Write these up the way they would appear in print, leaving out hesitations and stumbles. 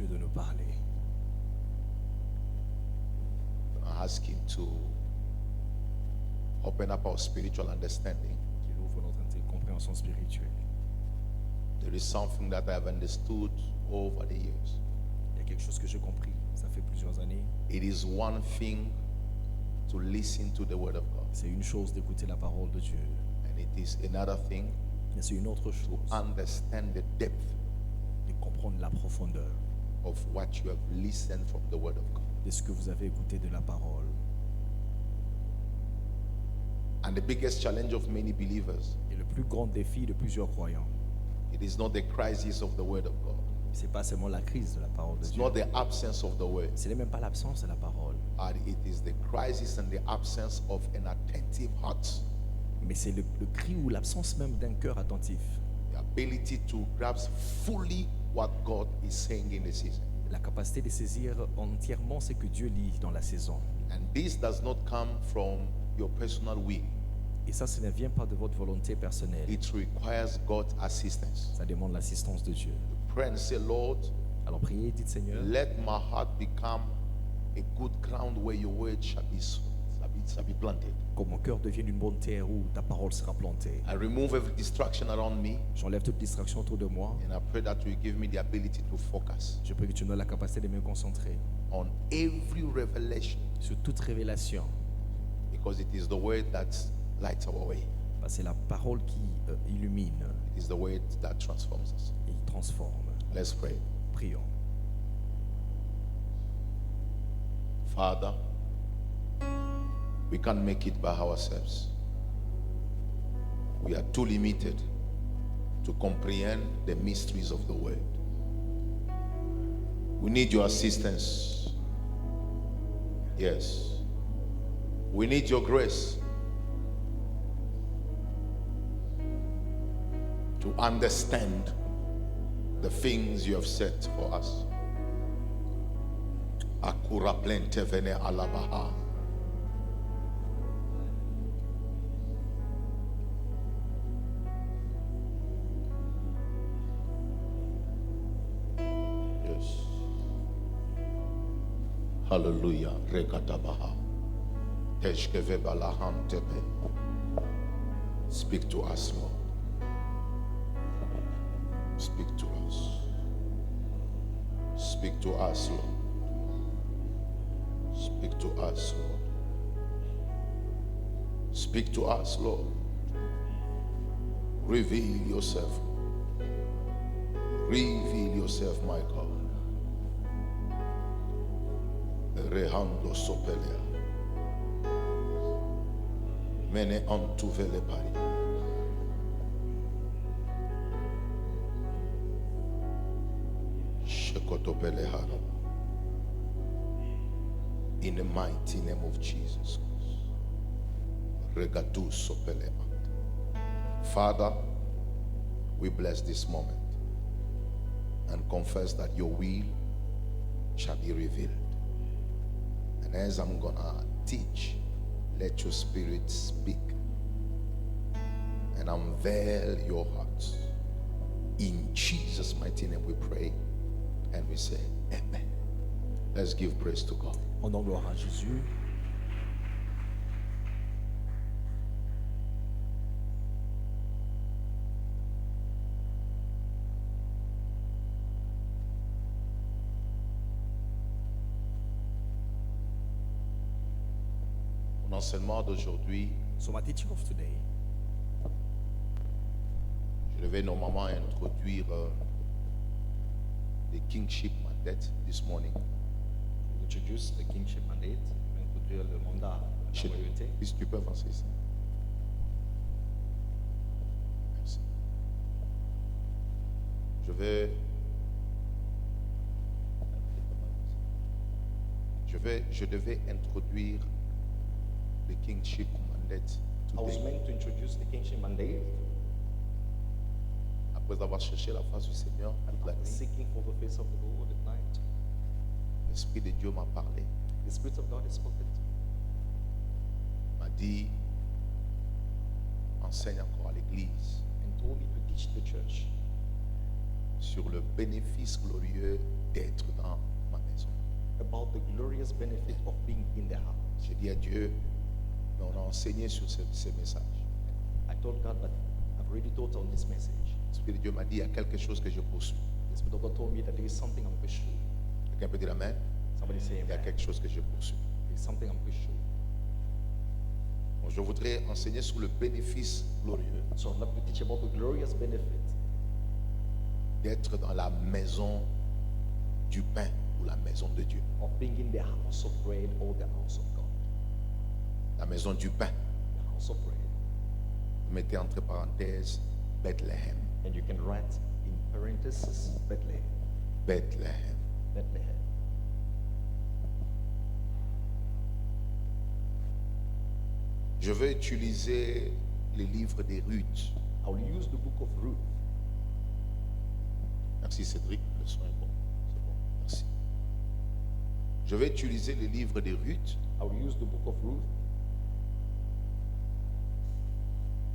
Dieu de nous parler. I ask Him to open up our spiritual understanding. Qu'il ouvre notre compréhension spirituelle. There is something that I have understood over the years. Il y a quelque chose que j'ai compris, ça fait plusieurs années. It is one thing to listen to the word of God, C'est une chose d'écouter la parole de Dieu, and it is another thing mais c'est une autre chose to understand the depth de comprendre la profondeur of what you have listened from the word of God. de ce que vous avez écouté de la parole. And the biggest challenge of many believers, Et le plus grand défi de plusieurs croyants, it is not the crisis of the word of God. c'est pas seulement la crise de la parole de It's Dieu. not the absence of the word. Ce n'est même pas l'absence de la parole, And it is the crisis and the absence of an attentive heart. mais c'est le cri ou l'absence même d'un cœur attentif. The ability to grasp fully what God is saying in the season. La capacité de saisir entièrement ce que Dieu lit dans la saison. And this does not come from your personal will. Et ça ne vient pas de votre volonté personnelle. It requires God's assistance. Ça demande l'assistance de Dieu. Pray and say, Lord, Alors priez et dites, Seigneur, let my heart become a good ground where your word shall be planted. que mon cœur devienne une bonne terre où ta parole sera plantée. I remove every distraction around me, J'enlève toute distraction autour de moi. and I pray that you give me the ability to focus Je prie que tu me donnes la capacité de me concentrer on every revelation, sur toute révélation. because it is the word that lights our way. Parce que c'est la parole qui illumine It is the word that transforms us. et transforme. Let's pray. Prions. Father, we can't make it by ourselves. We are too limited to comprehend the mysteries of the word. We need your assistance. Yes. We need your grace to understand the things you have said for us. Akura plente vene alabaha. Yes. Hallelujah. Rekatabaha. Teshkeve balahan tebe. Speak to us, Lord. Speak to us. Speak to us, Lord. Speak to us, Lord. Speak to us, Lord. Reveal yourself. Reveal yourself, my God. Rehando sopelea. Mene antuvele pari. Shekotopele hara. In the mighty name of Jesus. Regadu sopele ant. Father, we bless this moment and confess that your will shall be revealed. And as I'm gonna teach, let your spirit speak and unveil your hearts. In Jesus' mighty name we pray and we say amen. Let's give praise to God. Rendons gloire à Jésus. Mon enseignement d'aujourd'hui, So my teaching of today, je devais normalement introduire the kingship mandate this morning. introduce the kingship mandate, introduire le mandat de la royauté. Si tu peux avancer ça. Merci. Je devais introduire the kingship mandate I was today. meant to introduce the kingship mandate Après avoir cherché la face du Seigneur toute la nuit, seeking for the face of the Lord at night. l'Esprit de Dieu m'a parlé, The Spirit of God has spoken to me. m'a dit, enseigne encore à l'Église And told me to teach the church sur le bénéfice glorieux d'être about the glorious benefit of being in the house. J'ai dit à Dieu, mais on a enseigné sur ces messages. I told God that I've already taught on this message. L'Esprit de Dieu m'a dit, il y a quelque chose que je poursuis. The Spirit of God told me that there is something I'm pursuing. Quelqu'un peut dire Amen? Somebody say Il y a amen. quelque chose que je poursuis. There's something I'm pursuing. Donc, je voudrais enseigner sur le bénéfice glorieux So I'd love to teach about the glorious benefit d'être dans la maison du pain ou la maison de Dieu. of being in the house of bread or the house of God. La maison du pain. The house of bread. Vous mettez entre parenthèses Bethléem. And you can write in parentheses Bethlehem. Bethléem. Bethlehem. Je vais utiliser les livres des Ruth. I will use the book of Ruth. Merci Cédric, le son est bon. C'est bon, merci. Je vais utiliser les livres des Ruth I will use the book of Ruth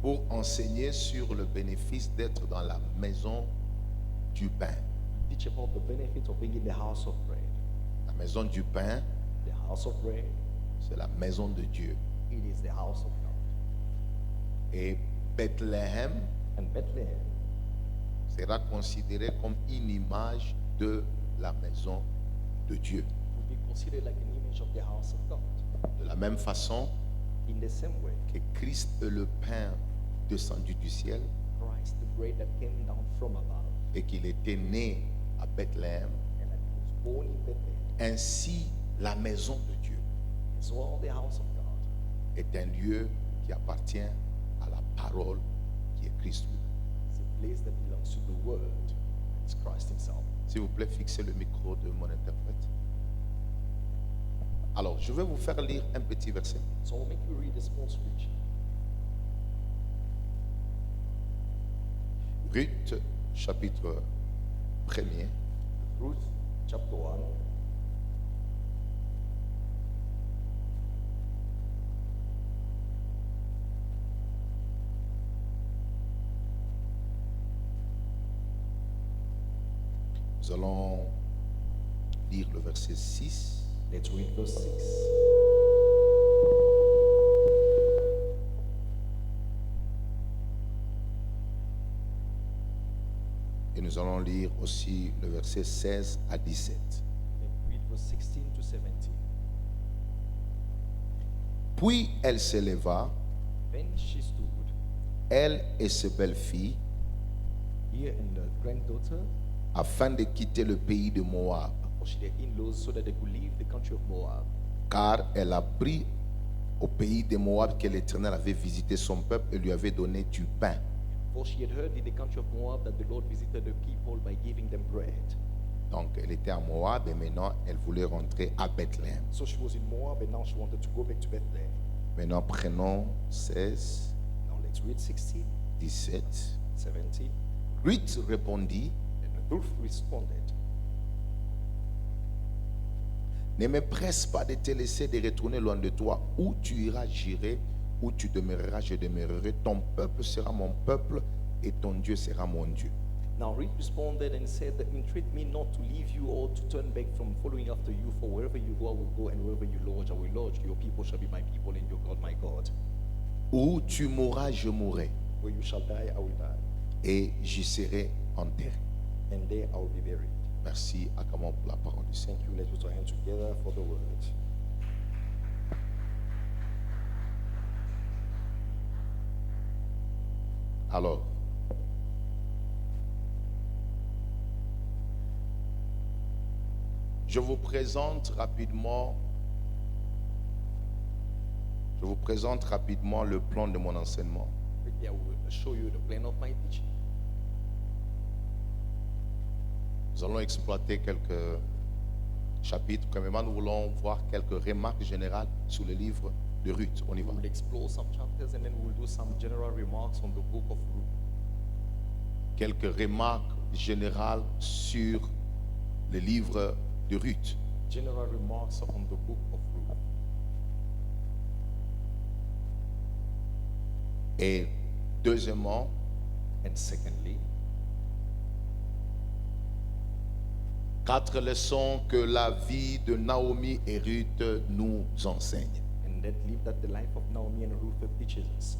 pour enseigner sur le bénéfice d'être dans la maison du pain. to teach about the benefit of being in the house of bread. La maison du pain, The house of bread, c'est la maison de Dieu. it is the house of God. Et Bethléem And Bethlehem sera considéré comme une image de la maison de Dieu. will be considered like an image of the house of God. De la même façon In the same way, que Christ est le pain descendu du ciel Christ, the bread that came down from above, et qu'il était né à Bethléem, and that he was born in Bethlehem, ainsi la maison de Dieu as well the house of God est un lieu qui appartient à la parole qui est Christ lui. is a place that belongs to the Word. It's Christ Himself. S'il vous plaît, fixez le micro de mon interprète. Alors, je vais vous faire lire un petit verset. So I'll make you read a small scripture. Ruth, chapitre 1er, Ruth chapter 1. nous allons lire le verset 6. Let's read verse 6. Et nous allons lire aussi le verset 16 à 17. Let's read verse 16 to 17. Puis elle s'éleva, Then she stood, elle et ses belles-filles, here and the granddaughter, afin de quitter le pays de Moab, approached their in-laws so that they could leave the country of Moab. car elle a pris au pays de Moab que l'Éternel avait visité son peuple et lui avait donné du pain. For she had heard in the country of Moab that the Lord visited the people by giving them bread. Donc elle était à Moab et maintenant elle voulait rentrer à Bethléem. So she was in Moab and now she wanted to go back to Bethlehem. Maintenant prenons 16, Now let's read 16, 17. 17. Ruth répondit, And Ruth responded, ne me presse pas de te laisser de retourner loin de toi. Où tu iras, j'irai. Où tu demeureras, je demeurerai. Ton peuple sera mon peuple et ton Dieu sera mon Dieu. Now Ruth responded and said, entreat me not to leave you or to turn back from following after you, for wherever you go I will go, and wherever you lodge I will lodge. Your people shall be my people, and your God my God. Où tu mourras, je mourrai. Where you shall die I will die, Et j'y serai enterré. and there I will be buried. Merci à Camon pour la parole du Seigneur. Thank you. Let's put our hands together for the word. Alors, je vous présente rapidement le plan de mon enseignement. Quickly, I will show you the plan of my teaching. Nous allons exploiter quelques chapitres. Premièrement, nous voulons voir quelques remarques générales sur le livre de Ruth. On y va. We will explore some chapters and then we will do some general remarks on the book of Ruth. Quelques remarques générales sur le livre de Ruth. General remarks on the book of Ruth. Et deuxièmement, And secondly, 4 leçons que la vie de Naomi et Ruth nous enseigne. And that live that the life of Naomi and Ruth teaches us.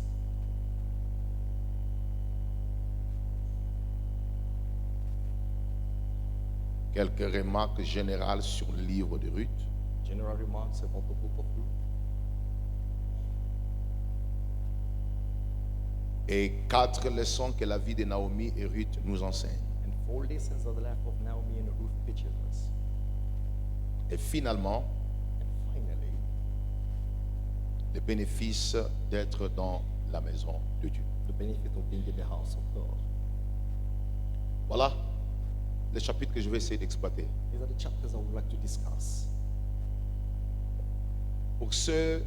Quelques remarques générales sur le livre de Ruth. General remarks about the book of Ruth. Et 4 leçons que la vie de Naomi et Ruth nous enseigne. And 4 lessons of the life of Naomi and Ruth teaches us. Et finalement, And finally, le bénéfice d'être dans la maison de Dieu. the benefit of being in the house of God. Voilà les chapitres que je vais essayer d'exploiter. These are the chapters I would like to discuss. Pour ceux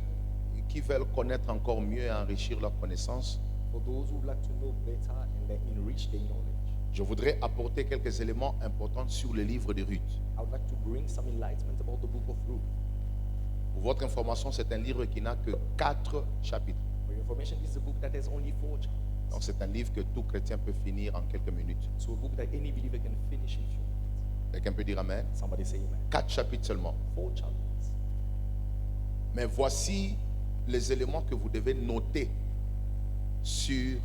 qui veulent connaître encore mieux et enrichir leur connaissance, For those who would like to know better and then enrich their knowledge, je voudrais apporter quelques éléments importants sur le livre de Ruth. I would like to bring some enlightenment about the book of Ruth. Pour votre information, c'est un livre qui n'a que 4 chapitres. For your information, this is a book that has only 4 chapters. Donc c'est un livre que tout chrétien peut finir en quelques minutes. So a book that any believer can finish in few minutes. Quelqu'un peut dire Amen. Somebody say amen. 4 chapitres seulement. 4 chapters. Mais voici les éléments que vous devez noter sur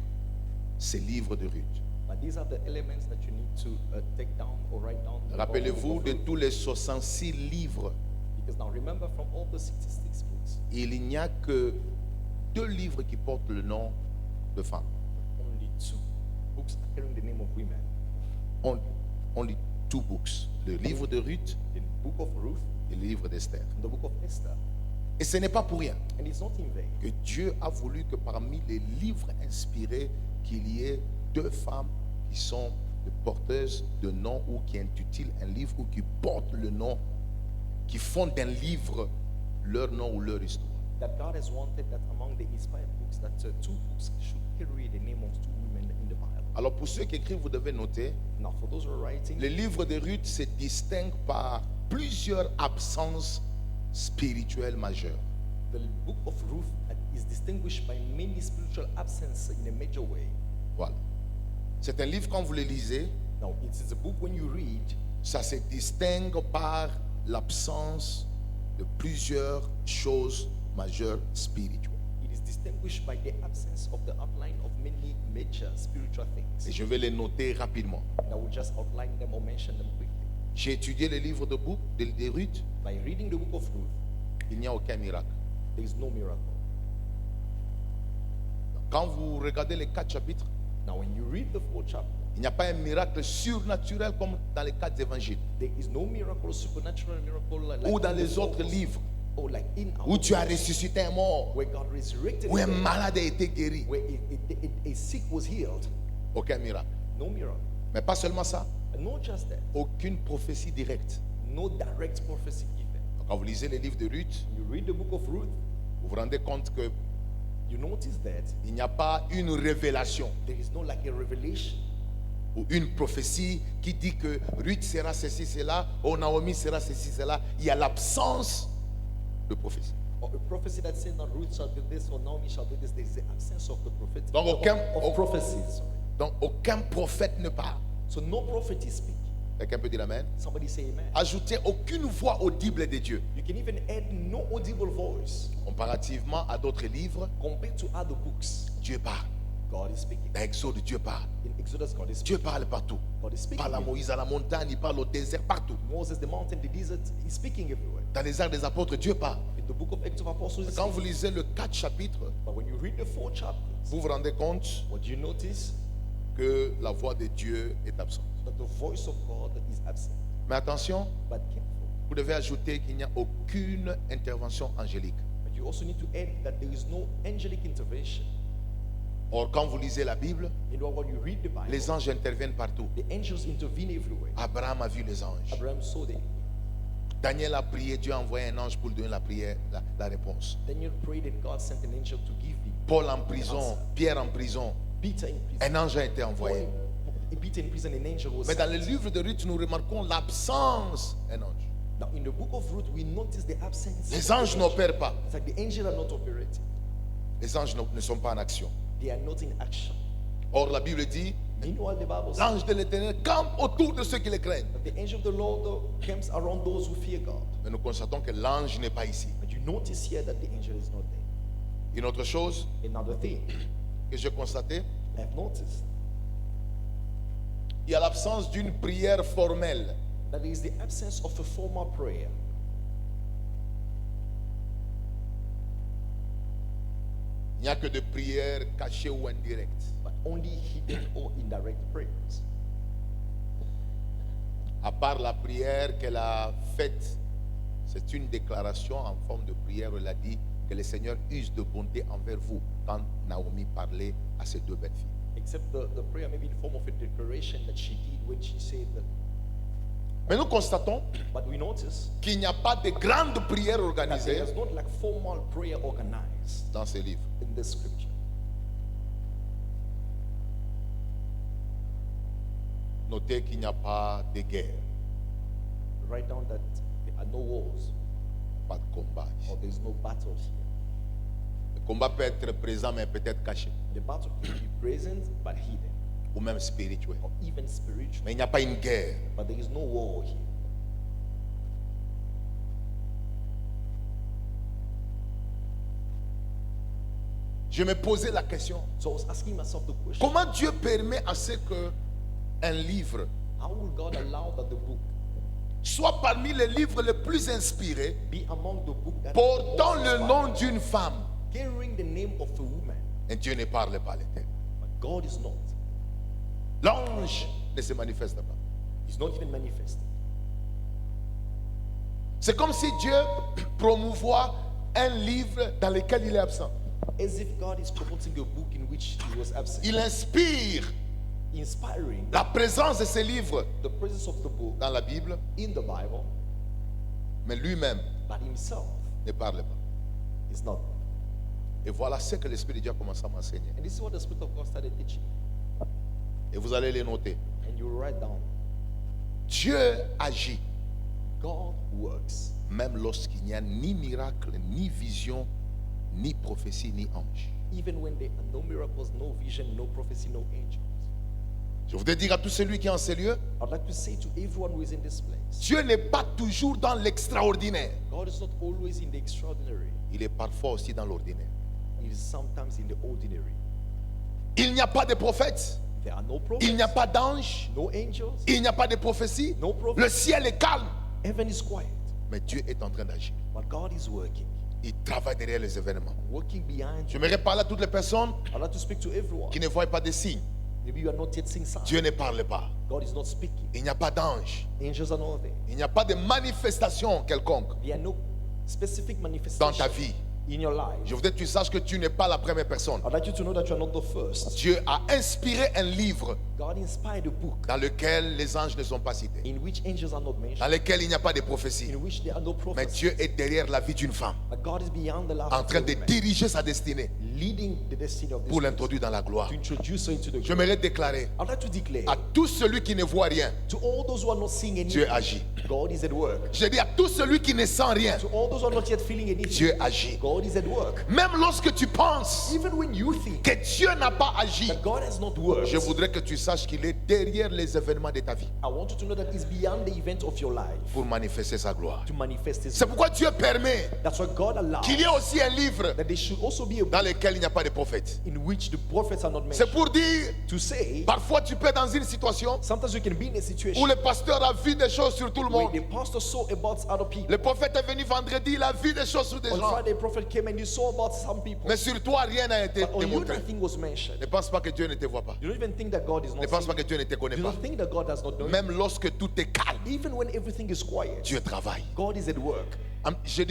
ces livres de Ruth. But these are the elements that you need to take down or write down. about the book Rappelez-vous of de Ruth. tous les 66 livres, Because now remember, from all the 66 books, il n'y a que 2 livres qui portent le nom de femme. only 2 books are carrying the name of women. Only 2 books. Le livre de Ruth The book of Ruth et le livre d'Esther. and the book of Esther. Et ce n'est pas pour rien And it's not in vain que Dieu a voulu que parmi les livres inspirés, qu'il y ait 2 femmes qui sont de porteuses de nom ou qui intitulent un livre ou qui portent le nom, qui font d'un livre leur nom ou leur histoire. that God has wanted that among the inspired books, that 2 books should carry the name of 2 women in the Bible. Alors pour ceux qui écrivent, vous devez noter, Now, for those who are writing, le livre de Ruth se distingue par plusieurs absences spirituelles majeures. the book of Ruth is distinguished by many spiritual absences in a major way. Voilà. C'est un livre, quand vous le lisez, Now, it is a book when you read, ça se distingue par l'absence de plusieurs choses majeures spirituelles. it is distinguished by the absence of the outline of many major spiritual Et things. je vais les noter rapidement. And I will just outline them or mention them quickly. J'ai étudié le livre de Ruth, By reading the book of Ruth, il n'y a aucun miracle. there is no miracle. Quand vous regardez les 4 chapitres, Now, when you read the 4th chapter, il n'y a pas un miracle surnaturel comme dans les 4 évangiles there is no miracle, supernatural miracle like ou dans in the les autres Gospels, livres or like in our où tu as books, ressuscité un mort, where God resurrected où un the dead, malade a été guéri. where a sick was healed. Aucun miracle. No miracle. Mais pas seulement ça, And not just that, aucune prophétie directe. no direct prophecy given. Donc, quand vous lisez les livres de Ruth, You read the book of Ruth, vous vous rendez compte que you notice that il n'y a pas une révélation there is no like a revelation ou une prophétie qui dit que Ruth sera ceci, cela, ou Naomi sera ceci, cela. Il y a l'absence de prophétie. or a prophecy that says that Ruth shall do this or Naomi shall do this. There is the absence of the prophet Donc, of prophecies. Sorry. Donc aucun prophète ne parle. So no prophet is speaking. Quelqu'un peut dire Amen. Somebody say amen. Ajoutez aucune voix audible de Dieu. You can even add no audible voice Comparativement à d'autres livres, compared to other books. Dieu parle. God is speaking. Dans Exode, Dieu parle. In Exodus, God is Dieu speaking. parle partout. God is Il speaking. parle à Moïse à la montagne, il parle au désert, partout. Moses, the mountain, the desert, he's speaking everywhere. Dans les actes des apôtres, Dieu parle. In the book of Acts of Apostles, he's Quand vous speaking. lisez le 4 chapitres, But when you read the 4 chapters, vous vous rendez compte what do you notice? que la voix de Dieu est absente. That the voice of God is absent. Mais attention, But careful. vous devez ajouter qu'il n'y a aucune intervention angélique. But you also need to add that there is no angelic intervention. Or, quand vous lisez la Bible, You know, when you read the Bible, les anges interviennent partout. the angels intervene everywhere. Abraham a vu les anges. Abraham saw them. Daniel a prié, Dieu a envoyé un ange pour lui donner la prière, la réponse. Daniel prayed and God sent an angel to give him. Paul en prison, Pierre en prison, Peter in prison. un ange a été envoyé. Peter in prison, an angel was Mais dans sent. le livre de Ruth, nous remarquons l'absence d'un ange. Now, in the book of Ruth, we notice the absence. Les of anges the angel. n'opèrent pas. It's like the angels are not operating. Les anges ne sont pas en action. They are not in action. Or, la Bible dit, Meanwhile, the Bible says l'ange de l'Éternel campe autour de ceux qui le craignent. that the angel of the Lord camps around those who fear God. Mais nous constatons que l'ange n'est pas ici. But you notice here that the angel is not there. Une autre chose Another thing que j'ai constatée, I've noticed, il y a l'absence d'une prière formelle. that there is the absence of a formal prayer. Il n'y a que de prières cachées ou indirectes. But only hidden or indirect prayers. À part la prière qu'elle a faite, c'est une déclaration en forme de prière. Elle a dit que le Seigneur use de bonté envers vous quand Naomi parlait à ses deux belles filles. Except the prayer maybe in the form of a declaration that she did when she said that. Mais nous constatons But we notice qu'il n'y a pas de grandes prières that organisées there is not like formal prayer organized dans ces livres. in this scripture. Notez qu'il n'y a pas de guerre, Write down that there are no wars pas de combat. or there is no battle here. Le combat peut être présent mais peut-être caché The battle can be present but hidden, ou même spirituel. or even spiritual. Mais il n'y a pas une guerre. But there is no war here. Je me posais la question, So I was asking myself the question: comment Dieu permet à ce que un livre how will God allow that the book soit parmi les livres les plus inspirés be among the book that portant was le inspired, nom d'une femme carrying the name of a woman, et Dieu ne parle pas à l'Éternel? but God is not. L'ange ne se manifeste pas. He's not even manifested. C'est comme si Dieu promouvoit un livre dans lequel il est absent. As if God is promoting a book in which he was absent. Il inspire Inspiring la présence de ces livres the presence of the book dans la Bible, in the Bible, mais lui-même but himself ne parle pas. is not. Et voilà ce que l'Esprit de Dieu a commencé à m'enseigner. And this is what the Spirit of God started teaching. Et vous allez les noter. And you write down, Dieu agit God works même lorsqu'il n'y a ni miracle, ni vision, ni prophétie, ni ange. even when there are no miracles, no vision, no prophecy, no angels. Je voudrais dire à tout celui qui est en ces lieux, I'd like to say to everyone who is in this place, Dieu n'est pas toujours dans l'extraordinaire. God is not always in the extraordinary. Il est parfois aussi dans l'ordinaire. He is sometimes in the ordinary. Il n'y a pas de prophète, There are no prophets, il n'y a pas d'ange, no angels, il n'y a pas de prophétie. no Le prophets. ciel est calme, Heaven is quiet, mais Dieu est en train d'agir. but God is working, Il travaille derrière les événements. working behind you. J'aimerais parler à toutes les personnes I'd like to speak to everyone. qui ne voient pas de signes. Maybe you are not yet seeing signs. Dieu ne parle pas. God is not speaking. Il n'y a pas d'ange. Angels are not there. Il n'y a pas de manifestation quelconque There are no specific dans manifestations ta vie. in your life. Je voudrais que tu saches que tu n'es pas la première personne. I'd like you to know that you are not the first. Dieu a inspiré un livre God inspired a book dans lequel les anges ne sont pas cités, in which angels are not dans mentioned, lequel il n'y a pas de prophétie. in which there are no Mais prophets. Dieu est derrière la vie d'une femme, But God is beyond the life en of train a de woman, diriger sa destinée leading the destiny of this pour person, l'introduire dans la gloire. to introduce her into the glory. J'aimerais déclarer I'd like to declare à tout celui qui ne voit rien, to all those who are not seeing anything, Dieu agit. God is at work. Je dis à tout celui qui ne sent rien, To all those who are not yet feeling anything, Dieu agit. God is at work. Même lorsque tu penses Even when you think que Dieu n'a pas agi, that God has not worked, je voudrais que tu saches qu'il est derrière les événements de ta vie I want you to know that it's beyond the event of your life pour manifester sa gloire. to manifest His. C'est pourquoi Dieu permet That's why God allows qu'il y ait aussi un livre that there should also be a book dans lequel il n'y a pas de prophète. in which the prophets are not C'est mentioned. pour dire, To say, parfois tu peux être dans une situation sometimes you can be in a où situation le pasteur a vu des choses sur tout le where monde. the pastor saw about other people. Le prophète est venu vendredi, il a vu des choses sur des On gens. Friday, the prophet came and you saw about some people. Mais sur toi, rien n'a été But on you, démontré. nothing was mentioned. Ne pense pas que Dieu ne te voit pas. You don't even think that God is Ne not pense seeing. pas que Dieu ne te connaît You pas. don't think that God does not know. Même lorsque tout est calme, Even when everything is quiet, Dieu travaille. God is at work. Je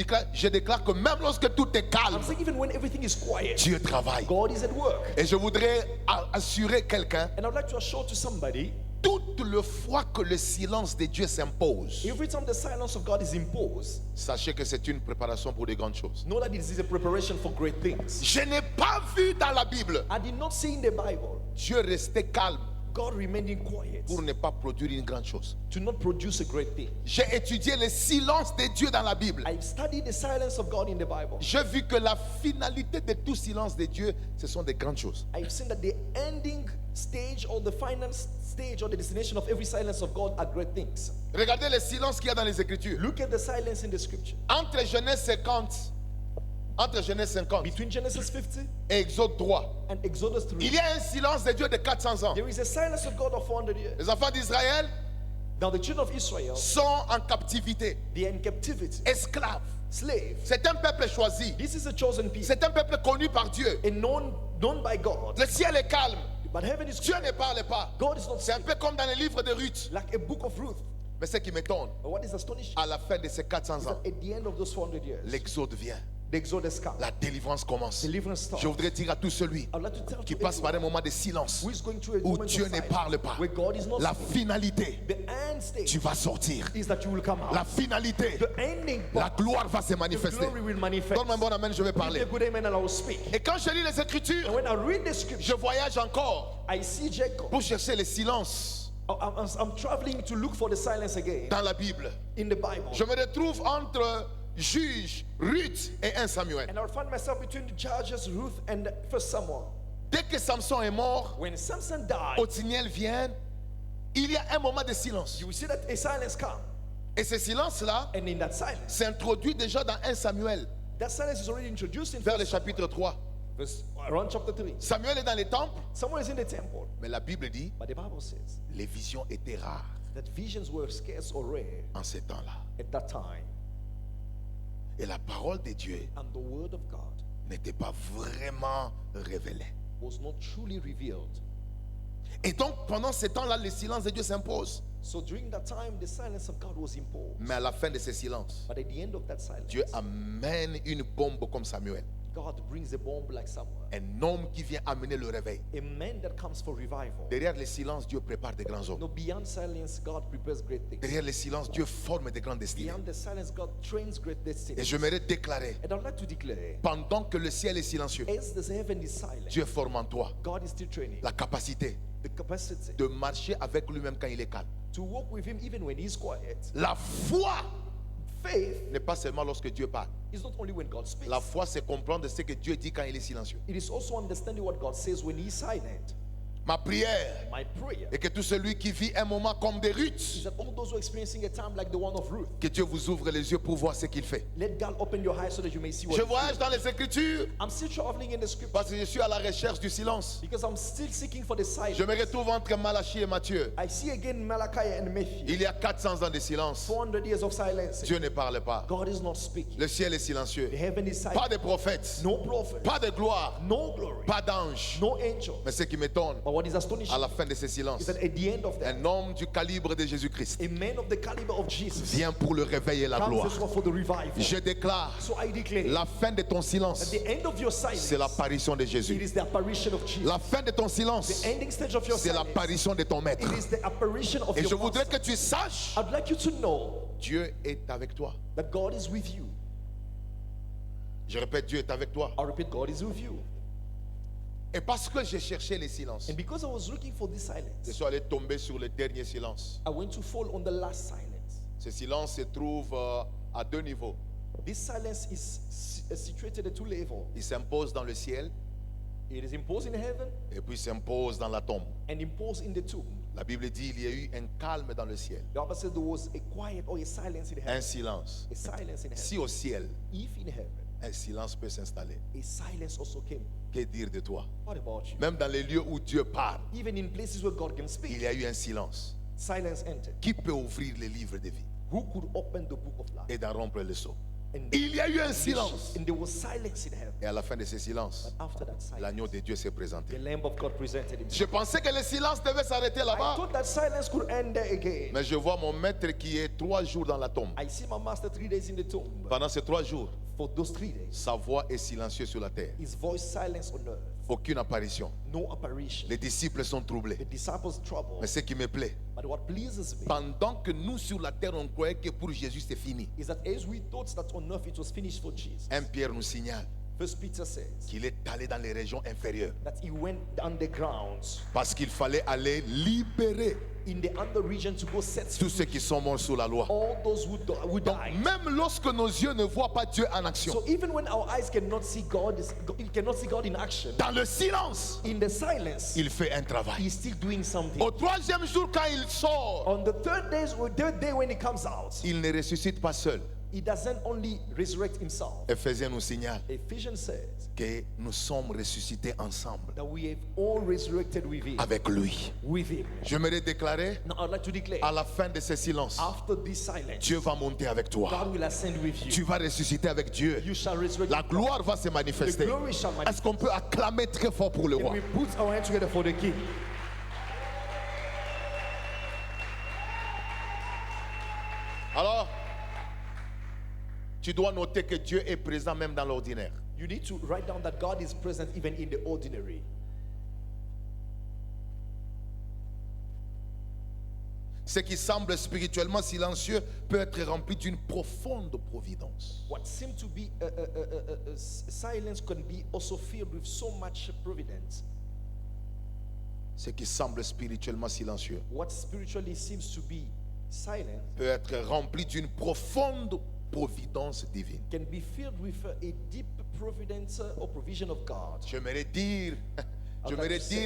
déclare que même lorsque tout est calme, I'm saying even when everything is quiet, Dieu travaille. God is at work. Et je voudrais assurer quelqu'un, And I'd like to assure to somebody, toute le fois que le silence de Dieu s'impose, every time the silence of God is imposed, sachez que c'est une préparation pour de grandes choses. know that this is a preparation for great things. Je n'ai pas vu dans la Bible I did not see in the Bible Dieu rester calme God remaining quiet pour ne pas produire une grande chose. to not produce a great thing. J'ai étudié le silence de Dieu dans la Bible. I've studied the silence of God in the Bible. J'ai vu que la finalité de tout silence de Dieu, ce sont des grandes choses. I've seen that the ending stage or the final stage or the destination of every silence of God are great things. Regardez le silence qu'il y a dans les Écritures. Look at the silence in the scripture. Entre Genèse 50 Between Genesis 50 et Exode 3, and Exodus 3, il y a un silence de Dieu de 400 ans. there is a silence of God of 400 years. Les enfants d'Israël Now the children of Israel, sont en captivité, they are in captivity, esclaves. slaves. C'est un peuple choisi. This is a chosen people, C'est un peuple connu par Dieu. and known by God. Le ciel est calme. But heaven is Dieu ne parle pas. God is not C'est un peu comme dans le livre de Ruth. like a book of Ruth. Mais ce qui m'étonne, But what is astonishing à la fin de ces 400 is ans, that at the end of those 400 years, l'exode vient. the Exodus comes. La délivrance commence. Deliverance starts. Je voudrais dire à tout celui I would like to tell qui to passe par un everyone moment de silence who is going through a où moment Dieu of ne silence, parle pas, where God is not la speaking. finalité, The end stage tu vas sortir. is that you will come out. La finalité, The ending la part, gloire va se the manifester. glory will manifest. Donne-moi un bon amen, je vais Give me parler. a good amen and I will speak. Et quand je lis les And Écritures, when I read the je scripture, voyage encore I see Jacob. pour chercher le silence I'm traveling to look for the silence again dans la Bible. in the Bible. Je me retrouve entre Juge, Ruth et 1 Samuel. And I find myself between the Judges, Ruth, and 1 Samuel. Dès que Samson est mort, When Samson died, Othniel vient, il y a un moment de silence. you will see that a silence comes. Et ce silence-là And in that silence, s'introduit déjà dans 1 Samuel, that silence is already introduced in vers le 1 Samuel. chapitre 3. Around chapter 3. Samuel est dans les temples, Someone is in the temple. mais la Bible dit, But the Bible says les visions étaient rares that visions were scarce or rare en ces temps-là. at that time. Et la parole de Dieu And the word of God n'était pas vraiment révélée. was not truly revealed. Et donc, pendant ce temps-là, le silence de Dieu s'impose. So during that time, the silence of God was imposed. Mais à la fin de ce silence, But at the end of that silence, Dieu amène une bombe comme Samuel. God brings a bomb like Samuel. Un homme qui vient amener le réveil. A man that comes for revival. Derrière le silence, Dieu prépare des grands hommes. No, beyond silence, God prepares great things. Derrière le silence, Dieu forme des grandes destinées. Beyond the silence, God trains great Et destinies. j'aimerais déclarer, And I'd like to declare, pendant que le ciel est silencieux, as the heaven is silent, Dieu forme en toi God is still training la capacité the capacity de marcher avec lui-même quand il est calme. to walk with Him even when He's quiet. La foi Faith n'est pas seulement lorsque Dieu parle. is not only when God speaks. La foi, c'est comprendre ce que Dieu dit quand il est silencieux. It is also understanding what God says when He's silent. Ma prière My prayer est que tout celui qui vit un moment comme des is Ruth, that all those who are experiencing a time like the one of Ruth, que Dieu vous ouvre les yeux pour voir ce qu'il fait. let God open your eyes so that you may see what Je He's voyage doing. dans les Écritures I'm still traveling in the scripture parce que je suis à la recherche du silence. because I'm still seeking for the silence. Je me retrouve entre Malachie et Matthieu. I see again Malachi and Matthew. Il y a 400 ans de silence. 400 years of silence. Dieu ne parle pas. God is not speaking. Le ciel est silencieux. The heaven is Pas silent. de prophètes, No prophet. pas de gloire, No glory. pas d'ange. No angel. Mais ce qui m'étonne, But what is astonishing à la fin de ce is silence, that at the end of that, un homme du calibre de Jésus-Christ a man of the caliber of Jesus vient pour le réveil et la comes gloire. as well for the revival. Je déclare, So I declare, la fin de ton at silence, the end of your silence, c'est l'apparition de it Jésus. is the apparition of Jesus. La fin de ton silence, The ending stage of your c'est silence, l'apparition de ton maître. it is the apparition of Et je your voudrais master. que tu saches, I'd like you to know Dieu est avec toi. that God is with you. Je répète, Dieu est avec toi. I repeat, God is with you. Et parce que j'ai cherché les silences, And because I was looking for this je silence, suis allé tomber sur le dernier silence. I went to fall on the last silence. Ce silence se trouve à deux niveaux. This silence is situated at two levels. Il s'impose dans le ciel It is imposed in heaven et puis s'impose dans la tombe. and imposed in the tomb. La Bible dit il y a eu un calme dans le ciel, The Bible says there was a quiet or a silence in un heaven. silence. A silence in heaven. Si au ciel, If in heaven, un silence peut s'installer, a silence also came. que dire de toi? What about you? Même dans les lieux où Dieu parle, Even in places where God can il speak, y a eu un silence. silence entered. Qui peut ouvrir les livres de vie Who could open the book of life? et d'en rompre le sceau? And Il y a eu un silence. And there was silence in heaven. Et à la fin de ce silence, But after that silence, l'agneau de Dieu s'est the présenté. Lamb of God presented himself. Je pensais que le silence devait s'arrêter I là-bas, thought that silence could end there again. mais je vois mon maître qui est 3 jours dans la tombe. I see my master 3 days in the tomb. Pendant ces 3 jours, For those 3 days, sa voix est silencieuse sur la terre. his voice silence on earth. Aucune apparition. No apparition. Les disciples sont The troublés. disciples troubled. Mais ce qui me plaît, But what pleases me pendant que nous sur la terre on croyait que pour Jésus c'est fini, is that as we thought that on earth it was finished for Jesus, 1 Pierre nous signale First Peter says qu'il est allé dans les régions inférieures that he went underground parce qu'il fallait aller libérer in the under region to go set tous free ceux qui sont morts sous la loi. all those who died. Même lorsque nos yeux ne voient pas Dieu en action, So even when our eyes cannot see God, cannot see God in action, dans le silence, in the silence, il fait un travail. he's still doing something. Au troisième jour, quand il sort, On the third day when he comes out, il ne ressuscite pas seul. he doesn't only resurrect himself. Éphésiens nous signale Ephesians says que nous sommes ressuscités ensemble that we have all resurrected with him. avec lui. With him. J'aimerais déclarer Now I'd like to declare, à la fin de ce silence, after this silence, Dieu va monter avec toi. God will ascend with you. Tu vas ressusciter avec Dieu. You shall resurrect. La with God. gloire va se manifester. The glory shall manifest. Est-ce qu'on peut acclamer très fort pour le Can roi? we put our hands together for the King? Alors, tu dois noter que Dieu est présent même dans l'ordinaire. You need to write down that God is present even in the ordinary. Ce qui semble spirituellement silencieux peut être rempli d'une profonde providence. What seemed to be silence can be also filled with so much providence. Ce qui semble spirituellement silencieux What spiritually seems to be silent peut être rempli d'une profonde providence divine. can be filled with a deep providence or provision of God. J'aimerais dire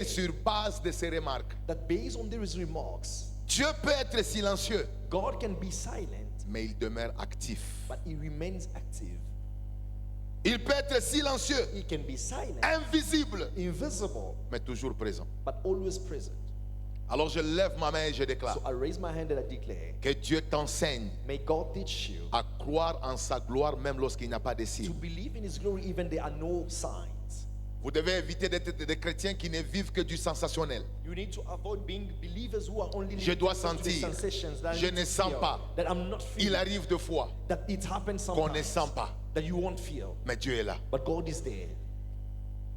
sur base de ces remarques, That based on these remarks, Dieu peut être silencieux, God can be silent, mais il demeure actif. but he remains active. Il peut être silencieux, He can be silent, invisible, invisible, mais toujours présent. but always present. Alors je lève ma main et je déclare So I raise my hand and I declare, que Dieu t'enseigne may God teach you à croire en sa gloire même lorsqu'il n'y a pas de to signe. believe in his glory even there are no signs. Vous devez éviter d'être des chrétiens qui ne vivent que du sensationnel. You need to avoid being believers who are only Je dois listening to the sentir. sensations that I Je need ne to sens feel, pas. that I'm not Il feeling, arrive deux fois that it happens qu'on ne sometimes, sent pas, that you won't feel, mais Dieu est là. but God is there.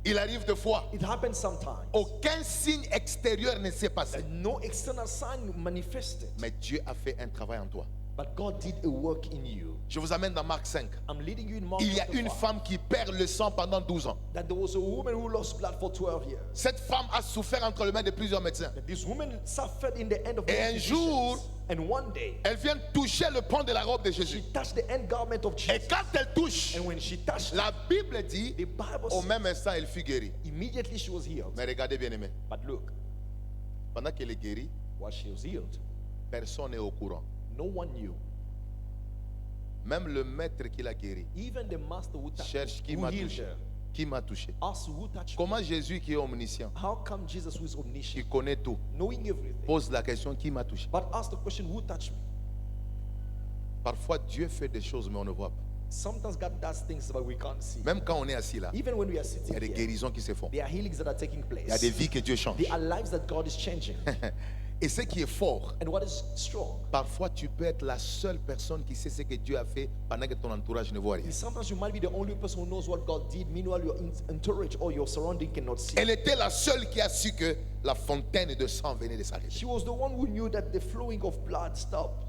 Il arrive deux fois, It happens sometimes. aucun signe extérieur ne s'est passé, No external sign manifested, mais Dieu a fait un travail en toi. but God did a work in you. Je vous amène dans Marc 5. I'm leading you in Mark Il y a chapter une 5, femme qui perd le sang pendant 12 ans. that there was a woman who lost blood for 12 years. Cette femme a souffert entre les mains de plusieurs médecins. That this woman suffered in the end of Et many un physicians. jour, And one day, Elle vient toucher le pan de la robe de she Jésus. touched the end garment of Et Jesus. quand elle touche, And when she touched la Bible dit, the Bible au says, même instant, elle fut guérie. immediately she was healed. Mais regardez bien aimé, But look, pendant qu'elle est guérie, while she was healed, personne n'est au courant. no one knew. Même le maître qui l'a guéri Even the master cherche qui who m'a healed touché. her Qui m'a touché? asked who touched me. Comment Jésus qui est omniscient, How come Jesus, who is qui omniscient, connaît tout, knowing everything, pose la question qui m'a touché? but asked the question, who touched me? Parfois Dieu fait des choses mais on ne voit pas. Sometimes God does things but we can't see. Même quand on est assis là, Even when we are il y sitting a des here, guérisons qui se font. there are healings that are taking Il y a des place. vies que Dieu change. There are lives that God is changing. Et ce qui est fort, And what is strong parfois tu peux être la seule personne qui sait ce que Dieu a fait pendant que ton entourage ne voit rien. is sometimes you might be the only person who knows what God did, meanwhile your entourage or your surrounding cannot see. Elle était la seule qui a su que la fontaine de sang venait de s'arrêter. She was the one who knew that the flowing of blood stopped.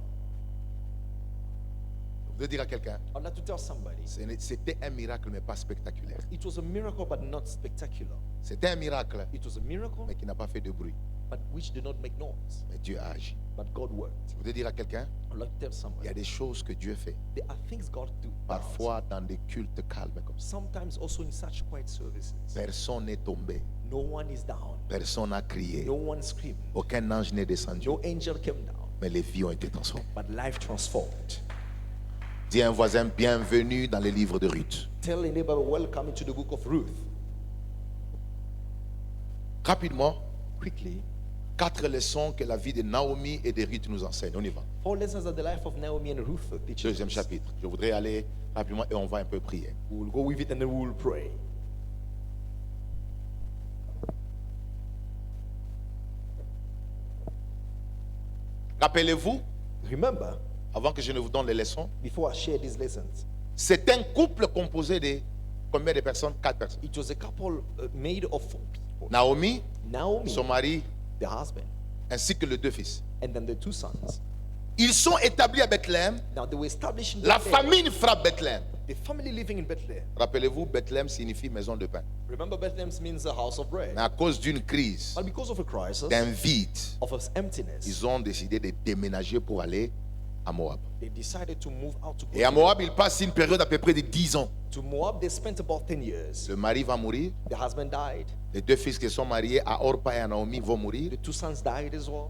Je veux dire à quelqu'un, I'd like to tell somebody, c'était un miracle mais pas spectaculaire. it was a miracle but not spectacular. C'était un miracle It was a miracle mais qui n'a pas fait de bruit. but which did not make noise. Mais Dieu a agi. But God worked. Je voudrais dire à quelqu'un, I'd like to tell il y somebody, a des choses que Dieu fait, there are things God do. parfois dans des cultes calmes comme ça. Sometimes also in such quiet services. Personne n'est tombé, No one is down. personne n'a crié, No one screamed. aucun ange n'est descendu, No angel came down. mais les vies ont été transformées. But life transformed. Dis à un voisin, bienvenue dans le livre de Ruth. Tell a neighbor, welcome into the book of Ruth. Rapidement, Quickly, 4 leçons que la vie de Naomi et de Ruth nous enseigne. On y va. 4 lessons that the life of Naomi and Ruth teaches Deuxième us. chapitre. Je voudrais aller rapidement et on va un peu prier. We will go with it and then we will pray. Rappelez-vous, Remember, avant que je ne vous donne les leçons, before I share these lessons, c'est un couple composé de combien de personnes? 4 personnes. it was a couple made of 4 people. Naomi, Naomi, son mari, the husband, ainsi que les 2 fils. and then the 2 sons. Ils sont établis à Bethléem. Now they were established in La Bethlehem. famine frappe Bethléem. the family living in Bethlehem. Rappelez-vous, Bethléem signifie maison de pain. Remember, Bethlehem means the house of bread. Mais à cause d'une crise, But because of a crisis, d'un vide, of an emptiness, ils ont décidé de déménager pour aller à Moab. they decided to move out to go Et à Moab, ils passent une période à peu près de 10 ans. to Moab. They spent about 10 years. Le mari va mourir. The husband died. Les deux fils qui sont mariés à Orpa et à Naomi vont mourir. The 2 sons died as well.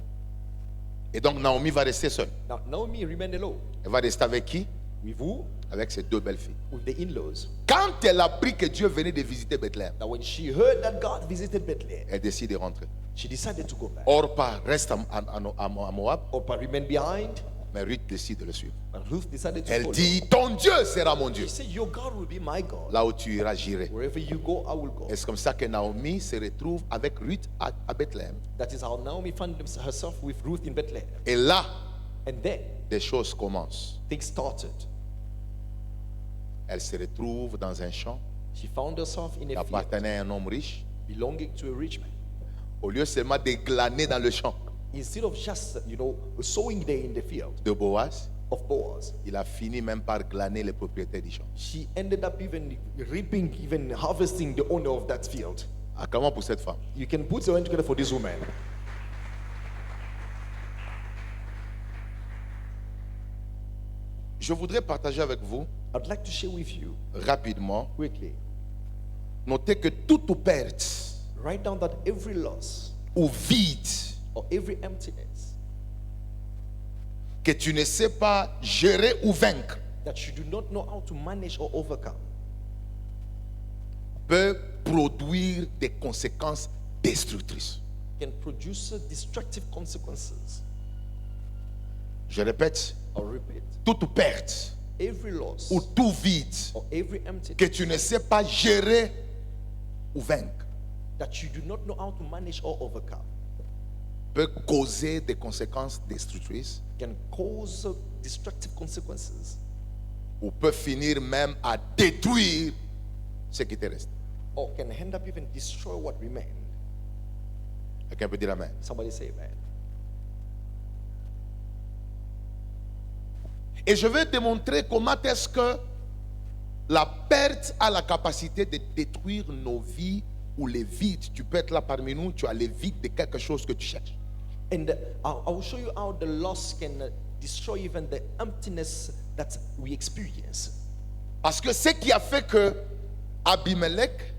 Et donc Naomi va rester seule. Now Naomi remained alone. Elle va rester avec qui? With who? Avec ses 2 belles filles. With the in-laws. Quand elle a appris que Dieu venait de visiter Bethléem, Now when she heard that God visited Bethlehem, elle décide de rentrer. she decided to go back. Orpa reste à Moab, Orpah remained behind, mais Ruth décide de le suivre. but Ruth decided to Elle follow. dit, ton Dieu sera mon Dieu. She said, your God will be my God. Là où tu iras, j'irai. Wherever you go, I will go. Et c'est comme ça que Naomi se retrouve avec Ruth à Bethléem. That is how Naomi found herself with Ruth in Bethlehem. Et là, And then des choses commencent. things started. Elle se retrouve dans un champ She found herself in qui a field appartenait à un homme riche. belonging to a rich man. Au lieu seulement de glaner dans le champ Instead of just, sowing there in the field de Boaz, of Boaz, il a fini même par glaner les propriétaires du champ. she ended up even reaping, even harvesting the owner of that field. Acclamons pour cette femme. You can put your hand together for this woman. Je voudrais partager avec vous I'd like to share with you rapidement. quickly. Notez que toute perte Write down that every loss ou vide or every emptiness que tu ne sais pas gérer ou vaincre that you do not know how to manage or overcome peut produire des conséquences destructrices. can produce destructive consequences. Je répète, I'll repeat. toute perte Every loss ou tout vide or every emptiness que tu ne sais pas gérer ou vaincre that you do not know how to manage or overcome peut causer des conséquences destructrices can cause destructive consequences ou peut finir même à détruire ce qui te reste. or can end up even destroy what remained. Quelqu'un peut dire amen. Somebody say amen. Et je vais démontrer comment est-ce que la perte a la capacité de détruire nos vies ou les vides. Tu peux être là parmi nous, tu as les vides de quelque chose que tu cherches. And I will show you how the loss can destroy even the emptiness that we experience. Parce que ce qui a fait que Abimelech,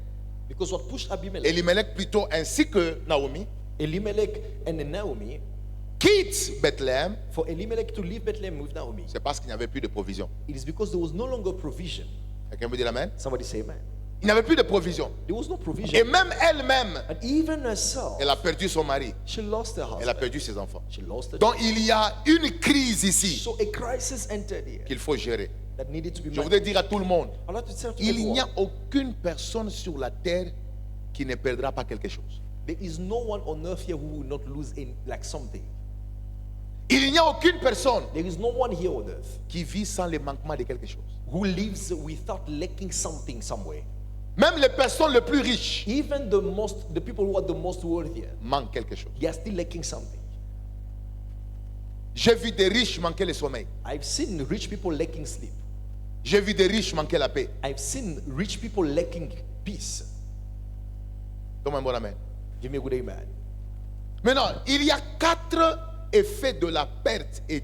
Because what pushed Abimelech, Elimelech plutôt, ainsi que Naomi, Elimelech and Naomi, quittent Bethléem, for Elimelech to leave Bethlehem with Naomi, c'est parce qu'il n'y avait plus de provision. it is because there was no longer provision. Quelqu'un peut dire amen? Somebody say amen. Il n'y avait plus de provision. There was no Et provision. même elle-même, And even herself, elle a perdu son mari, she lost her elle a husband. perdu ses enfants. She lost her Donc il y a une crise ici So a crisis entered here qu'il faut gérer. that needed to be Je managed. voudrais dire à tout le monde, I'd like to tell to il n'y a everyone, aucune personne sur la terre qui ne perdra pas quelque chose. there is no one on earth here who will not lose something. Il n'y a aucune personne There is no one here on earth qui vit sans le manquement de quelque chose. who lives without lacking something somewhere. Même les personnes les plus riches Even the people who are the most wealthy, manquent quelque chose. they are still lacking something. J'ai vu des riches manquer le sommeil. I've seen rich people lacking sleep. J'ai vu des riches manquer la paix. I've seen rich people lacking peace. Donne-moi un bon amen. Give me a good amen. Maintenant, il y a 4 effets de la perte et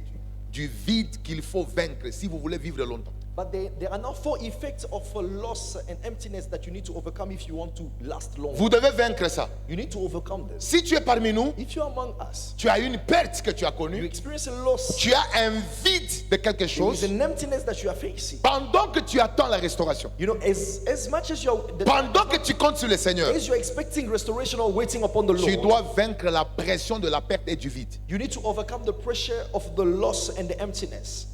du vide qu'il faut vaincre si vous voulez vivre longtemps. But there are now 4 effects of a loss and emptiness that you need to overcome if you want to last long. Vous devez vaincre ça. You need to overcome this. Si tu es parmi nous, If you're among us, tu as une perte que tu as you connue, experience a loss, tu as un vide de quelque there is chose, an emptiness that you are facing. pendant que tu attends la restauration, As much as you're pendant que tu comptes sur le Seigneur, as you're expecting restoration or waiting upon the tu Lord, dois vaincre la pression de la perte et du vide. you need to overcome the pressure of the loss and the emptiness.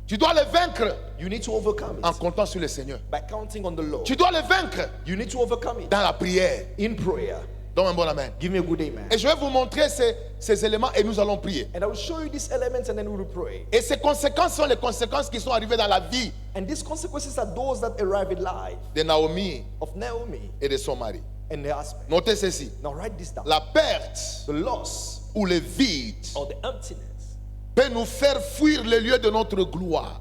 Tu dois le vaincre You need to overcome en it comptant sur le Seigneur. by counting on the Lord. Tu dois le vaincre You need to overcome it dans la prière. in prayer. Donne un bon amen. Give me a good amen. Et je vais vous montrer ces éléments et nous allons prier. And I will show you these elements and then we will pray. Et ces conséquences sont les conséquences qui sont arrivées dans la vie And these consequences are those that arrive in life de Naomi of Naomi et de son mari. and her husband. Notez ceci. Now write this down. La perte The loss ou le vide or the emptiness peut nous faire fuir le lieu de notre gloire.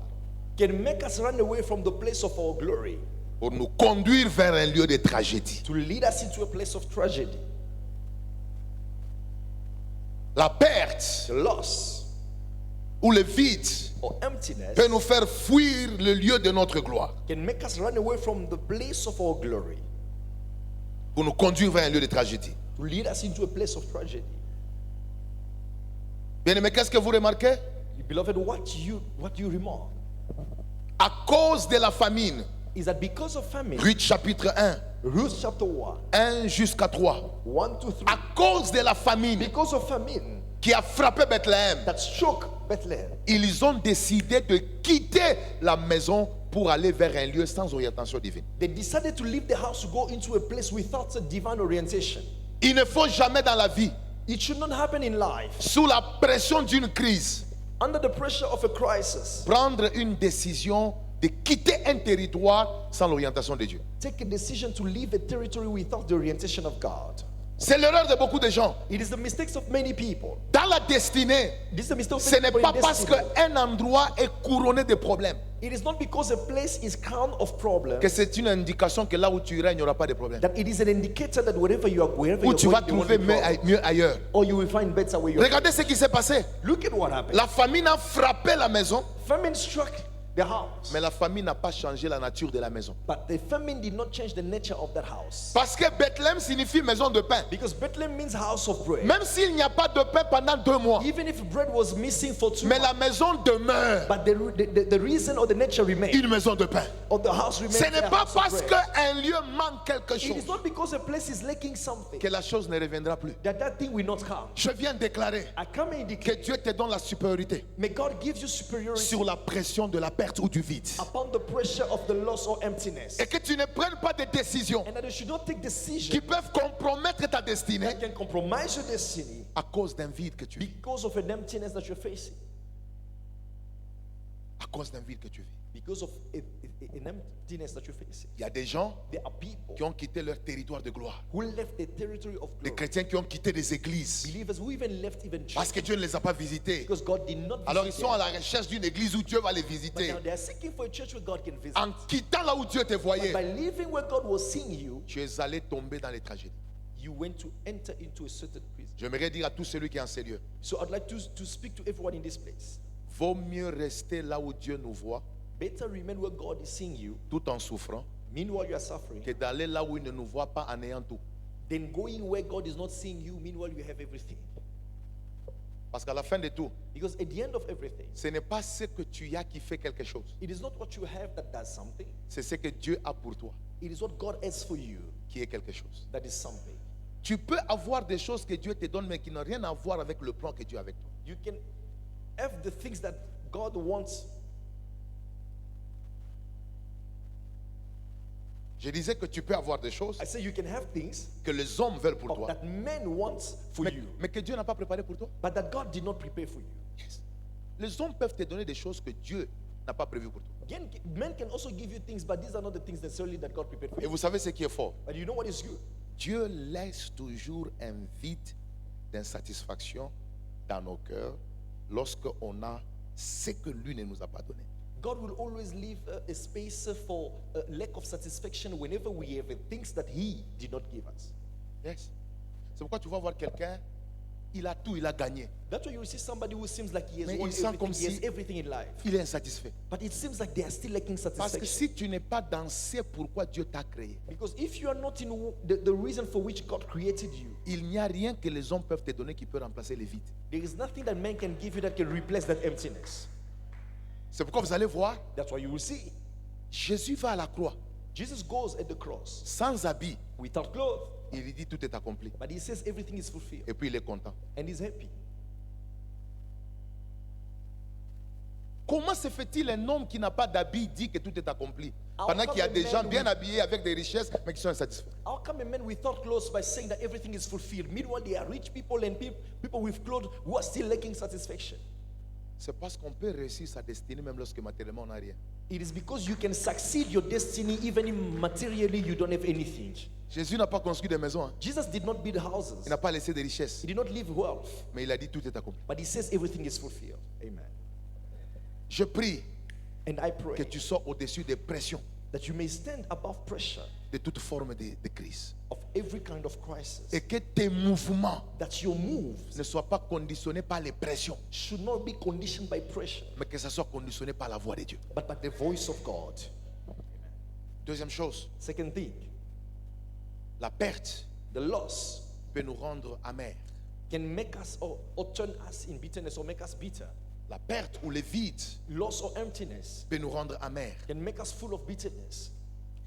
can make us run away from the place of our glory, pour nous conduire vers un lieu de tragédie. to lead us into a place of tragedy. La perte The loss ou le vide or emptiness peut nous faire fuir le lieu de notre gloire, can make us run away from the place of our glory, pour nous conduire vers un lieu de tragédie. to lead us into a place of tragedy. Bien-aimés, qu'est-ce que vous remarquez? Beloved, what you remark À cause de la famine, is that because of famine, Ruth chapitre 1, Ruth chapter 1, 1 jusqu'à 3. 1 to 3, À cause de la famine because of famine qui a frappé Bethléem, that shook Bethlehem, ils ont décidé de quitter la maison pour aller vers un lieu sans orientation divine. they decided to leave the house to go into a place without a divine orientation. Il ne faut jamais dans la vie, It should not happen in life, sous la pression d'une crise, under the pressure of a crisis, prendre une décision de quitter un territoire sans l'orientation de Dieu. take a decision to leave a territory without the orientation of God. C'est l'erreur de beaucoup de gens. It is the mistakes of many people. Dans la destinée, This is the mistake of ce many n'est people pas in parce destiny. qu'un endroit est couronné de problèmes It is not because a place is crowned of problems que c'est une indication que là où tu iras, il n'y aura pas de problème. that it is an indicator that wherever you are, wherever Où you tu are vas going, there won't trouver be problems. mieux ailleurs. Or you will find better where you are. Regardez ce qui s'est passé. Look at what happened. La famine a frappé la maison, Famine struck the house, mais la famine n'a pas changé la nature de la maison. but the famine did not change the nature of that house. Parce que Bethléem signifie maison de pain. Because Bethlehem means house of bread. Même s'il n'y a pas de pain pendant 2 mois, Even if bread was missing for 2 mais months, la maison demeure but the reason or the nature remained, une maison de pain. or the house remained. Ce a n'est pas house of parce bread. qu'un lieu manque quelque It is chose not because a place is lacking something que la chose ne reviendra plus. that that thing will not come. Je viens déclarer I come and que declare, Dieu te donne la supériorité may God give you superiority sur la pression de la perte ou du vide. upon the pressure of the loss or emptiness, Et que tu ne prennes pas de décisions and that you should not take decisions qui peuvent compromettre ta destinée that can compromise your destiny à cause d'un vide que tu vis. because of an emptiness that you're facing, À cause d'un vide que tu vis. because of an emptiness that you're facing. Il y a des gens There are people qui ont quitté leur territoire de gloire. who left the territory of Des glory, chrétiens qui ont quitté des églises believers who even left even parce church que Dieu ne les a pas visités. because God did not Alors ils visit sont à them. la recherche d'une église où Dieu va les But visiter. now they are seeking for a church where God can visit. En quittant là où Dieu te But voyait, by living where God was seeing you, tu es allé tomber dans les tragédies. you went to enter into a certain prison. J'aimerais dire à tout celui qui est en ces lieux, So I'd like to speak to everyone in this place. vaut mieux rester là où Dieu nous voit, Better remain where God is seeing you, tout en souffrant, meanwhile you are suffering, que d'aller là où il ne nous voit pas en ayant tout. than going where God is not seeing you, meanwhile you have everything. Parce qu'à la fin de tout, Because at the end of everything, ce n'est pas ce que tu as qui fait quelque chose. it is not what you have that does something. C'est ce que Dieu a pour toi It is what God has for you qui est quelque chose. that is something. Tu peux avoir des choses que Dieu te donne mais qui n'ont rien à voir avec le plan que Dieu a avec toi. You can have the things that God wants. Je disais que tu peux avoir des choses I say you can have things que les hommes veulent pour toi, that men want for mais, you, mais que Dieu n'a pas préparé pour toi. but that God did not prepare for you. Yes. Les hommes peuvent te donner des choses que Dieu n'a pas prévues pour toi. Again, men can also give you things, but these are not the things necessarily that God prepared for Et you. vous savez ce qui est fort? But you know what is good? Dieu laisse toujours un vide d'insatisfaction dans nos cœurs lorsqu'on a ce que lui ne nous a pas donné. God will always leave a space for a lack of satisfaction whenever we have things that He did not give us. Yes. C'est pourquoi tu vas voir quelqu'un, il a tout, il a gagné. That's why you will see somebody who seems like he has Mais won il sent everything, comme he has si- everything in life, Il est insatisfait. but it seems like they are still lacking Parce que satisfaction. si tu n'es pas dans ce pourquoi Dieu t'a créé, Because if you are not in the reason for which God created you, il n'y a rien que les hommes peuvent te donner qui peut remplacer les vides. there is nothing that man can give you that can replace that emptiness. C'est pourquoi vous allez voir, That's why you will see Jésus va à la croix Jesus goes at the cross sans habit. without clothes, Il lui dit tout est accompli. but he says everything is fulfilled Et puis il est content. and he's happy. Comment se fait-il un homme qui n'a pas d'habit dit que tout est accompli How pendant come qu'il y a a des man gens bien with- habillés avec des richesses mais qui sont insatisfaits? How come a man without clothes by saying that everything is fulfilled? Meanwhile, there are rich people and people with clothes who are still lacking satisfaction. C'est parce qu'on peut réussir sa destinée même lorsque matériellement on n'a rien. It is because you can succeed your destiny even if materially you don't have anything. Jésus n'a pas construit des maisons, hein. Jesus did not build houses. Il n'a pas laissé des richesses, He did not leave wealth. mais il a dit tout est accompli. But he says everything is fulfilled. Amen. Je prie And I pray que tu sois au-dessus des pressions, that you may stand above pressure de toute forme de crise. of every kind of crisis. Et que tes mouvements That your moves ne soient pas conditionnés par les pressions, should not be conditioned by pressure, mais que ça soit conditionné par la voix de Dieu. but by the voice of God. Deuxième chose, Second thing, la perte the loss peut nous rendre amers. can make us or turn us in bitterness or make us bitter. La perte ou le vide Loss or emptiness peut nous rendre amers. can make us full of bitterness.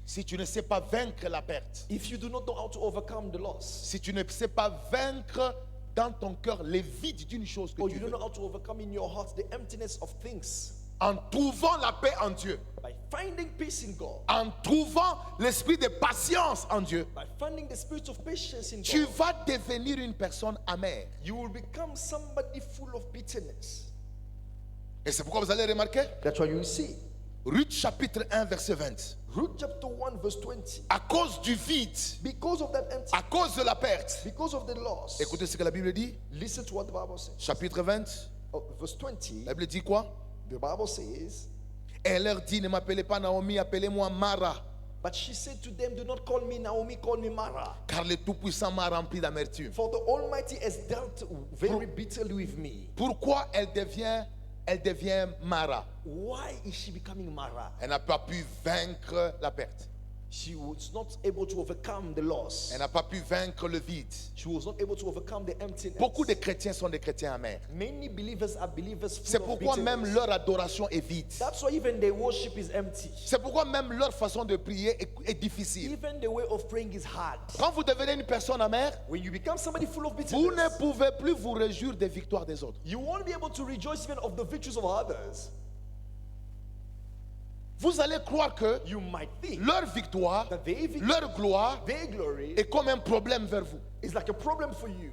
Si tu ne sais pas vaincre la perte, If you do not know how to overcome the loss, si tu ne sais pas vaincre dans ton cœur le vide d'une chose que or tu you don't veux, know how to overcome in your heart the emptiness of things, en trouvant la paix en Dieu, by finding peace in God, en trouvant l'esprit de patience en Dieu, by finding the spirit of patience in tu God, vas devenir une personne amère. you will become somebody full of bitterness. Et c'est pourquoi vous allez remarquer, That's why you see Ruth chapitre 1 verset 20, Ruth chapter 1 verse 20. à cause du vide, Because of that empty, à cause de la perte, because of the loss, écoutez ce que la Bible dit, listen to what the Bible says. chapitre 20, Verse 20, la Bible dit quoi? the Bible says, Elle leur dit, ne m'appelez pas Naomi, appelez-moi Mara, but she said to them, do not call me Naomi, call me Mara. car le Tout-Puissant m'a rempli d'amertume. For the Almighty has dealt very bitterly with me. Pourquoi elle devient Mara? Why is she becoming Mara? Elle n'a pas pu vaincre la perte. She was not able to overcome the loss. Elle n'a pas pu vaincre le vide. She was not able to overcome the emptiness. Beaucoup de chrétiens sont des chrétiens amers. Many believers are believers full C'est of pourquoi même bitterness. leur adoration est vide. That's why even their worship is empty. C'est pourquoi même leur façon de prier est difficile. Even the way of praying is hard. Quand vous devenez une personne amère, When you become somebody full of vous bitterness, ne pouvez plus vous réjouir des victoires des autres. you won't be able to rejoice even of the victories of others. Vous allez croire que You might think leur victoire, that their victory, leur gloire their glory est comme un problème vers vous. is like a problem for you.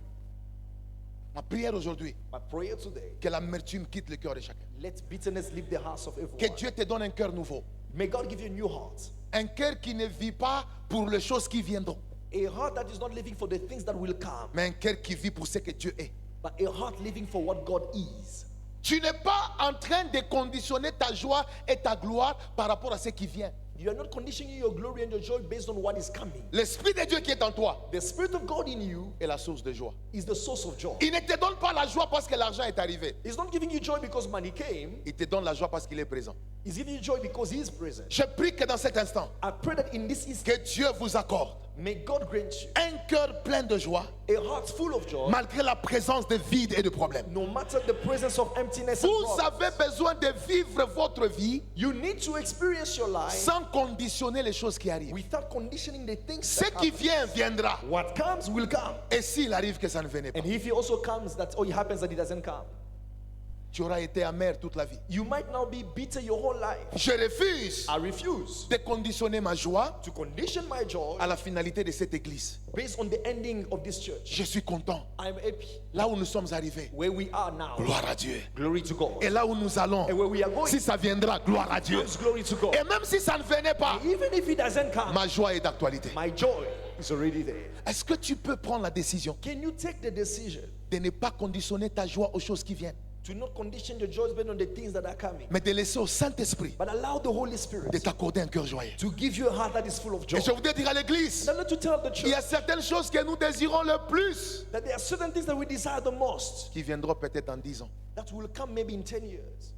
Ma prière aujourd'hui, My prayer today, que l'amertume quitte le cœur de chacun. let bitterness leave the hearts of Que everyone. Dieu te donne un cœur nouveau. May God give you a new heart. Un cœur qui ne vit pas pour les choses qui viendront, A heart that is not living for the things that will come, mais un cœur qui vit pour ce que Dieu est. but a heart living for what God is. Tu n'es pas en train de conditionner ta joie et ta gloire par rapport à ce qui vient. You are not conditioning your glory and your joy based on what is coming. L'Esprit de Dieu qui est en toi The Spirit of God in you est la source de joie. is the source of joy. Il ne te donne pas la joie parce que l'argent est arrivé. He's not giving you joy because money came. Il te donne la joie parce qu'il est présent. He's giving you joy because He is present. Je prie que dans cet instant, I pray that in this instant, que Dieu vous accorde may God grant you un cœur plein de joie a heart full of joy, malgré la présence de vide et de problèmes. no matter the presence of emptiness and Vous problems. avez besoin de vivre votre vie You need to experience your life sans conditionner les choses qui arrivent. without conditioning the things Ce that qui happen. vient, viendra. What comes will come. Et s'il arrive que ça ne venait pas, And if it also comes, that it happens that it doesn't come. tu auras été amer toute la vie. You might now be bitter your whole life. Je refuse I refuse de conditionner ma joie to condition my joy à la finalité de cette église. based on the ending of this church. Je suis content. I'm happy Là où nous sommes arrivés, where we are now. gloire à Dieu. Glory to God. Et là où nous allons, And where we are going, si ça viendra, gloire à Dieu. it's glory to God. Et même si ça ne venait pas, Even if it doesn't come, ma joie est d'actualité. my joy is already there. Est-ce que tu peux prendre la décision Can you take the decision de ne pas conditionner ta joie aux choses qui viennent, to not condition your joy based on the things that are coming, mais de laisser au Saint-Esprit but allow the Holy Spirit de t'accorder un cœur joyeux? to give you a heart that is full of joy? Et je voudrais dire à l'église, Now, let to tell the il y a church certaines choses que nous désirons le plus that there are certain things that we desire the most qui viendront peut-être dans 10 ans. that will come maybe in 10 years.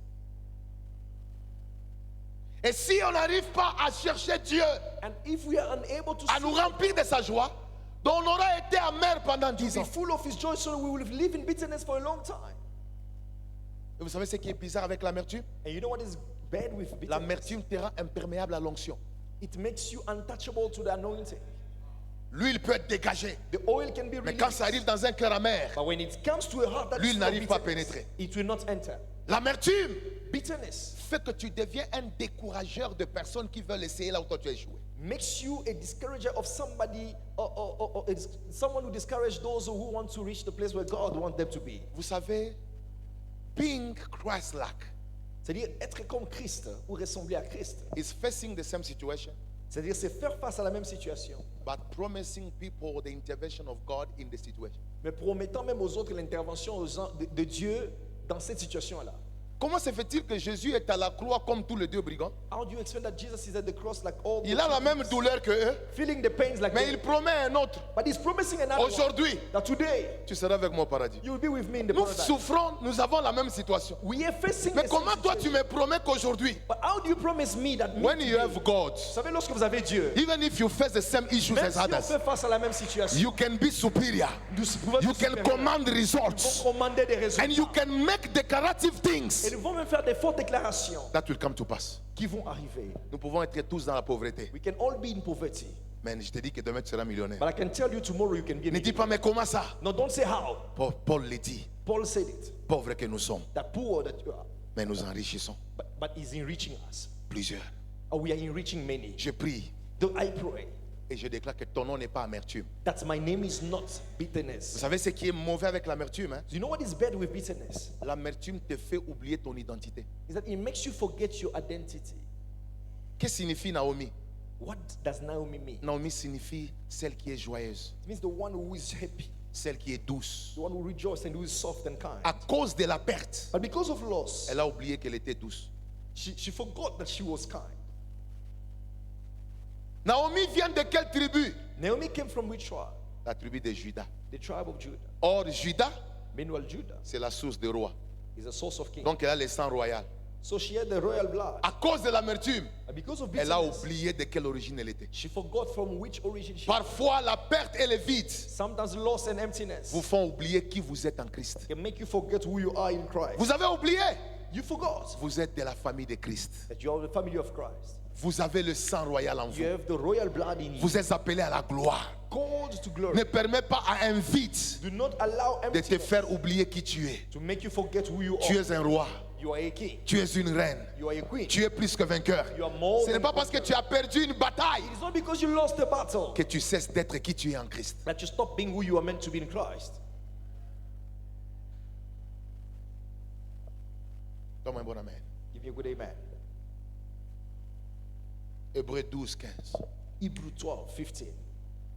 Et si on n'arrive pas à chercher Dieu, And if we are unable to à nous remplir de sa joie, dont on aura été amer pendant 10 be ans. full of His joy, so we will live in bitterness for a long time. Et vous savez ce qui est bizarre avec l'amertume? And you know what is bad with bitterness? L'amertume te rend imperméable à l'onction. It makes you untouchable to the anointing. L'huile peut être dégagée, The oil can be mais quand released, ça arrive dans un cœur amer, but when it comes to a heart that is l'huile full of n'arrive pas à bitterness, pénétrer. it will not enter. L'amertume Bitterness fait que tu deviens un décourageur de personnes qui veulent essayer là où toi tu as échoué. makes you a discourager of somebody, or someone who discourages those who want to reach the place where God wants them to be. Vous savez, being Christ-like C'est-à-dire être comme Christ ou ressembler à Christ. is facing the same situation, C'est-à-dire c'est faire face à la même situation, but promising people the intervention of God in the situation. mais promettant même aux autres l'intervention de Dieu dans cette situation-là. Comment se fait-il que Jésus est à la croix comme tous les deux brigands? How do you explain that Jesus is at the cross like all Il the a la two même thieves, douleur que eux, feeling the pains like mais them, il promet un autre. but he's promising another one, Aujourd'hui, that today tu seras avec moi au paradis. you will be with me in the Nous paradise. souffrons, nous avons la même situation. We are facing Mais the same comment toi tu situation. me promets qu'aujourd'hui, But how do you promise me that me when you today, have God, vous savez, lorsque vous avez Dieu, even if you face the same issues même as si on others, fait face à la même situation, you can be superior. nous pouvons You être can supérieurs. command Ils results. vont commander des résultats. And you can make declarative Et things ils vont même faire des fausses déclarations that will come to pass. qui vont arriver. Nous pouvons être tous dans la pauvreté. We can all be in poverty. Mais je te dis que demain tu seras millionnaire. But I can tell you tomorrow you can be a Ne dis millionaire. pas, mais comment ça? No, don't say how. Paul l'a dit. Paul said it. Pauvres que nous sommes, That poor that you are, mais nous enrichissons but he's enriching us. plusieurs. Or we are enriching many. Je prie Though I pray et je déclare que ton nom n'est pas amertume. that my name is not Vous bitterness. savez ce qui est mauvais avec l'amertume, hein? Do you know what is bad with bitterness? L'amertume te fait oublier ton identité. Is that it makes you forget your identity. Qu'est-ce que signifie Naomi? What does Naomi mean? Naomi signifie celle qui est joyeuse, It means the one who is happy, celle qui est douce. the one who rejoices and who is soft and kind. À cause de la perte, But because of loss, elle a oublié qu'elle était douce. she forgot that she was kind. Naomi vient de quelle tribu? Naomi came from which tribe? La tribu de Juda. The tribe of Judah. Or, Juda, Meanwhile, Judah c'est la source des rois. is a source of kings. Donc, elle a le sang royal. So she had the royal blood. À cause de l'amertume, And because of elle a bitterness, oublié de quelle origine elle était. she forgot from which origin she Parfois, la perte et le vide Sometimes loss and emptiness vous font oublier qui vous êtes en Christ. can make you forget who you are in Christ. Vous avez oublié, You forgot vous êtes de la famille de Christ. that you are the family of Christ. Vous avez le sang royal en You vous. have the royal blood in you. Vous êtes appelé à la gloire. Called to glory. Ne permets pas à un vide Do not allow de te emptiness faire oublier qui tu es. to make you forget who you Tu are. es un roi. You are a king. Tu es une reine. You are a queen. Tu es plus que vainqueur. You are more Ce n'est than pas parce que tu as perdu une bataille It's not because you lost the battle que tu cesses d'être qui tu es en Christ. that you stop being who you are meant to be in Christ. Donne-moi un bon amen. Give me a good amen. Hébreux 12, 15. Hebrew 12, 15.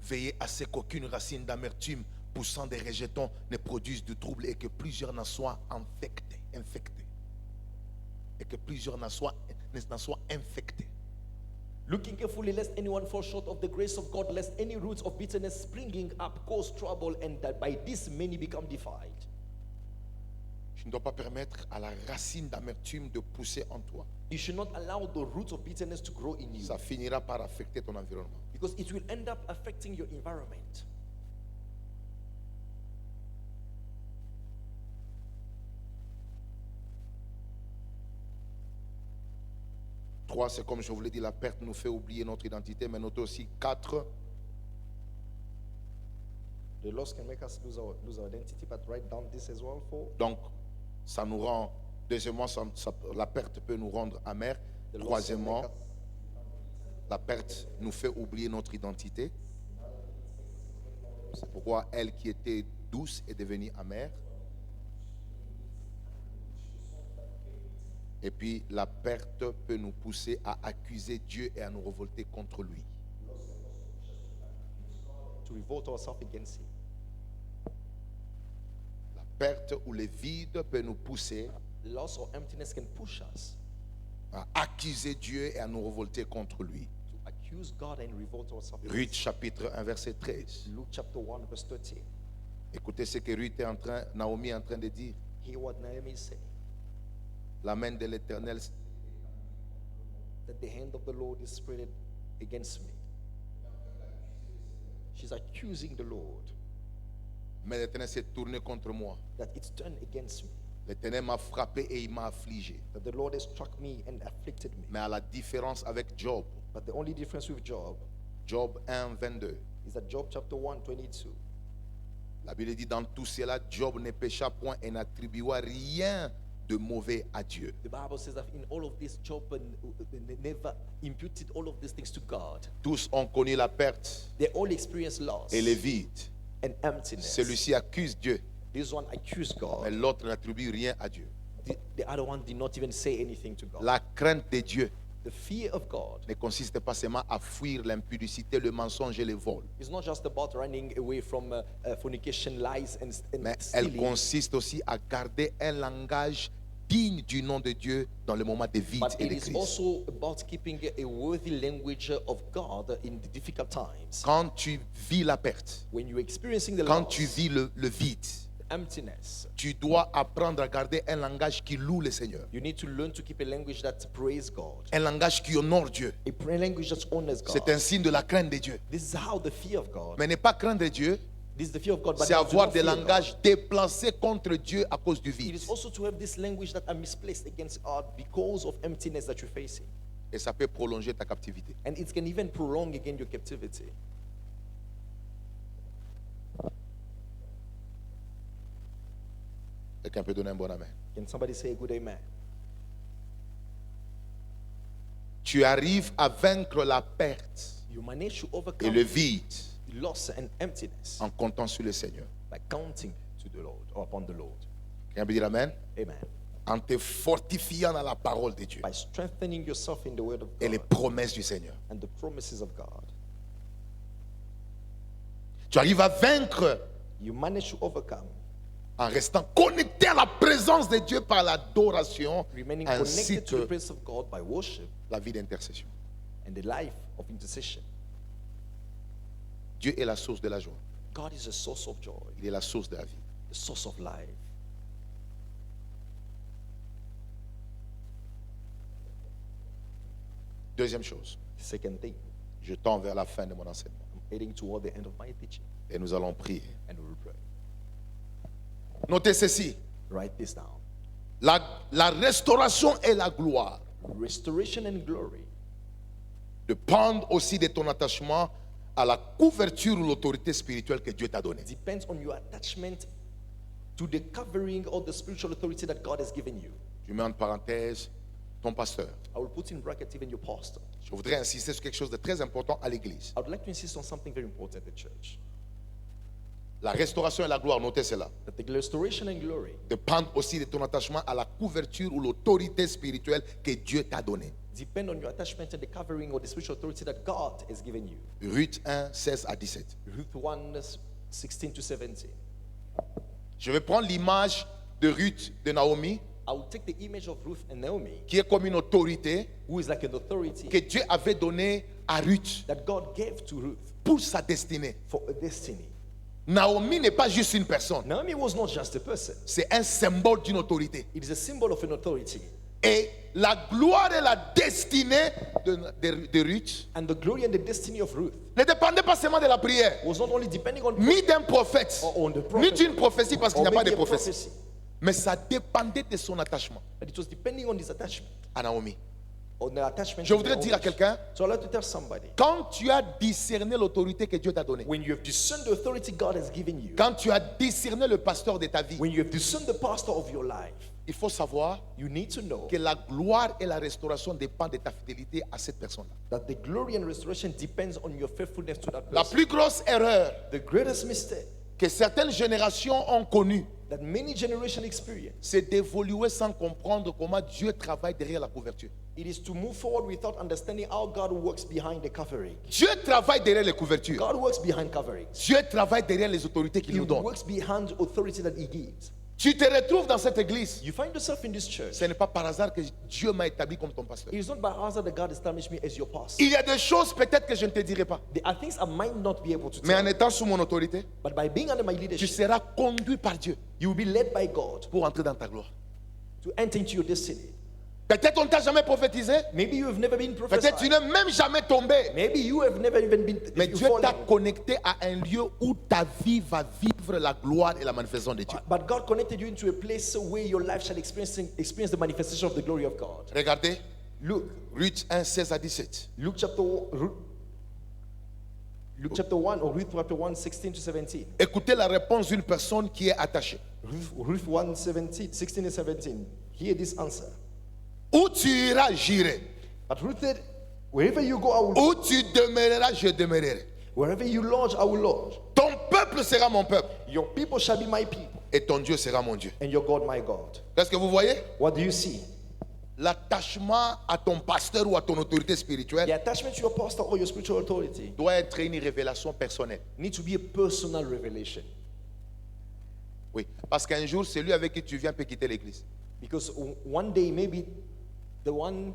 Veillez à ce qu'aucune racine d'amertume poussant des rejetons ne produise du trouble et que plusieurs n'en soient infectés. Et que plusieurs n'en soient infectés. Looking carefully lest anyone fall short of the grace of God, lest any roots of bitterness springing up cause trouble, and that by this many become defiled. Je ne dois pas permettre à la racine d'amertume de pousser en toi. You should not allow the roots of bitterness to grow in you, Ça finira par affecter ton environnement. because it will end up affecting your environment. Trois, c'est comme je vous l'ai dit, la perte nous fait oublier notre identité, mais notez aussi 4, The loss can make us lose our identity, but write down this as well for donc ça nous rend, deuxièmement, la perte peut nous rendre amers. the loss can Troisièmement, make us- la perte nous fait oublier notre identité. C'est pourquoi elle qui était douce est devenue amère. Et puis la perte peut nous pousser à accuser Dieu et à nous révolter contre lui. to revolt ourselves against him. La perte ou le vide peut nous pousser Loss or emptiness can push us à accuser Dieu et à nous révolter contre lui. to accuse God and revolt ourselves Ruth against chapitre 1 verset 13. him. Luke chapter 1 verse 13. Écoutez ce que Ruth est en train, Naomi est en train de dire. Hear what Naomi is saying. La main de l'Éternel That the hand of the Lord is spread against me. She's accusing the Lord mais l'Éternel s'est tourné contre moi. that it's turned against me. L'Éternel m'a frappé et il m'a affligé. That the Lord has struck me and afflicted me. Mais à la différence avec Job, But the only difference with Job Job 1, 22, is that Job chapter 1, 22. la Bible dit dans tout cela, Job ne pécha point et n'attribua rien de mauvais à Dieu. The Bible says that in all of this, Job never imputed all of these things to God. Tous ont connu la perte They all experienced loss et le vide. and emptiness. Celui-ci accuse Dieu, This one accused mais God. l'autre n'attribue rien à Dieu. The other one did not even say anything to God. La crainte de Dieu The fear of God ne consiste pas seulement à fuir l'impudicité, le mensonge et le vol, is not just about running away from fornication, lies, and mais elle stealing. consiste aussi à garder un langage digne du nom de Dieu dans le moment de vide But et it de is crise. also about keeping a worthy language of God in the difficult times. Quand tu vis la perte, When you're experiencing the quand loss, tu vis le vide, emptiness, tu dois apprendre à garder un langage qui loue le Seigneur. you need to learn to keep a language that praise God, Un langage qui honore Dieu. a language that honors God. C'est un signe de la crainte de Dieu. This is how the fear of God. Mais ne pas craindre Dieu, This is the fear of God, but c'est not to avoir not des fear God. langages déplacés contre Dieu à cause du It vide. is also to have this language that are misplaced against God because of emptiness that you're facing. Et ça peut prolonger ta captivité. And it can even prolong again your captivity. Quelqu'un peut donner un bon amen. Can somebody say a good amen? Tu arrives à vaincre la perte You manage to et overcome le vide loss and emptiness en comptant sur le Seigneur. by counting to the Lord or upon the Lord. Quelqu'un peut dire amen? Amen. En te fortifiant dans la parole de Dieu By strengthening yourself in the word of et les God promesses du Seigneur. and the promises of God. Tu arrives à vaincre You manage to overcome, en restant connecté à la présence de Dieu par l'adoration remaining ainsi connected to the que presence of God by worship la vie d'intercession. and the life of intercession. Dieu est la source de la joie. God is a source of joy, Il est la source de la vie. the source of life. Deuxième chose, Second thing, je tends vers la fin de mon enseignement I'm heading toward the end of my teaching, et nous allons prier. and we will pray. Notez ceci, Write this down. la restauration et la gloire Restoration and glory dépendent aussi de ton attachement à la couverture ou l'autorité spirituelle que Dieu t'a donnée. depends on your attachment to the covering or the spiritual authority that God has given you. Je mets en parenthèse ton pasteur. I will put in bracket even your pastor. Je voudrais insister sur quelque chose de très important à l'église. I would like to insist on something very important at the church. La restauration et la gloire, notez cela, That the restoration and glory dépendent aussi de ton attachement à la couverture ou l'autorité spirituelle que Dieu t'a donnée. depend on your attachment and the covering or the spiritual authority that God has given you. Ruth 1, 16 à 17. Ruth 1, 16 to 17. Je vais prendre l'image de Ruth, de Naomi, I will take the image of Ruth and Naomi, qui est comme une autorité who is like an authority que Dieu avait donnée à Ruth that God gave to Ruth pour sa destinée. for a destiny. Naomi n'est pas juste une personne, Naomi was not just a person. c'est un symbole d'une autorité. It is a symbol of an authority. Et la gloire et la destinée de Ruth And the glory and the destiny of Ruth ne dépendaient pas seulement de la prière, was not only depending on ni d'un prophète, or on the ni prophet, d'une prophétie parce qu'il or n'y a pas de maybe a prophétie, prophecy, mais ça dépendait de son attachement but it was depending on his attachment, à Naomi. on the attachment. Je to voudrais Naomi. dire à quelqu'un, So I'd like to tell somebody, quand tu as discerné l'autorité que Dieu t'a donnée, when you have discerned the authority God has given you, quand tu as discerné le pasteur de ta vie, when you have discerned the pastor of your life, il faut savoir you need to know que la gloire et la restauration dépendent de ta fidélité à cette personne-là. that the glory and restoration depends on your faithfulness to that La person. plus grosse erreur The greatest mistake que certaines générations ont connue, that many generations experience, c'est d'évoluer sans comprendre comment Dieu travaille derrière la couverture. it is to move forward without understanding how God works behind the covering. Dieu travaille derrière les couvertures. God works behind coverings. Dieu travaille derrière les autorités qu'il He nous donne. works behind authority that He gives. Tu te retrouves dans cette église. You find yourself in this church. Ce n'est pas par hasard que Dieu m'a établi comme ton pasteur. It is not by hazard that God established me as your pastor. Il y a des choses peut-être que je ne te dirai pas. There are things I might not be able to Mais en tell, étant sous mon autorité, but by being under my tu leadership, seras conduit par Dieu you will be led by God pour entrer dans ta gloire. to enter into your destiny. Peut-être on ne t'a jamais prophétisé. Maybe you have never been Peut-être tu prophesied. n'es même jamais tombé. Maybe you have never even been. Mais you Dieu fallen. t'a connecté à un lieu où ta vie va vivre la gloire et la manifestation de Dieu. But God connected you into a place where your life shall experience the manifestation of the glory of God. Regardez, Look, Ruth 1, 16 à 17. Luke chapter 1 or Ruth chapter 1, 16 to 17. Écoutez la réponse d'une personne qui est attachée. Ruth 1, 17, 16 and 17. Hear this answer. Où tu iras, j'irai. But Ruth said, wherever you go, I will. Où tu demeureras, je demeurerai. Wherever you lodge, I will lodge. Ton peuple sera mon peuple Your people shall be my people, et ton Dieu sera mon Dieu. and your God my God. Est-ce que vous voyez? What do you see? L'attachement à ton pasteur ou à ton autorité The spirituelle attachment to your pastor or your spiritual authority doit être une révélation personnelle. needs to be a personal revelation. Oui, parce qu'un jour, celui avec qui tu viens peut quitter l'église. Because one day maybe the one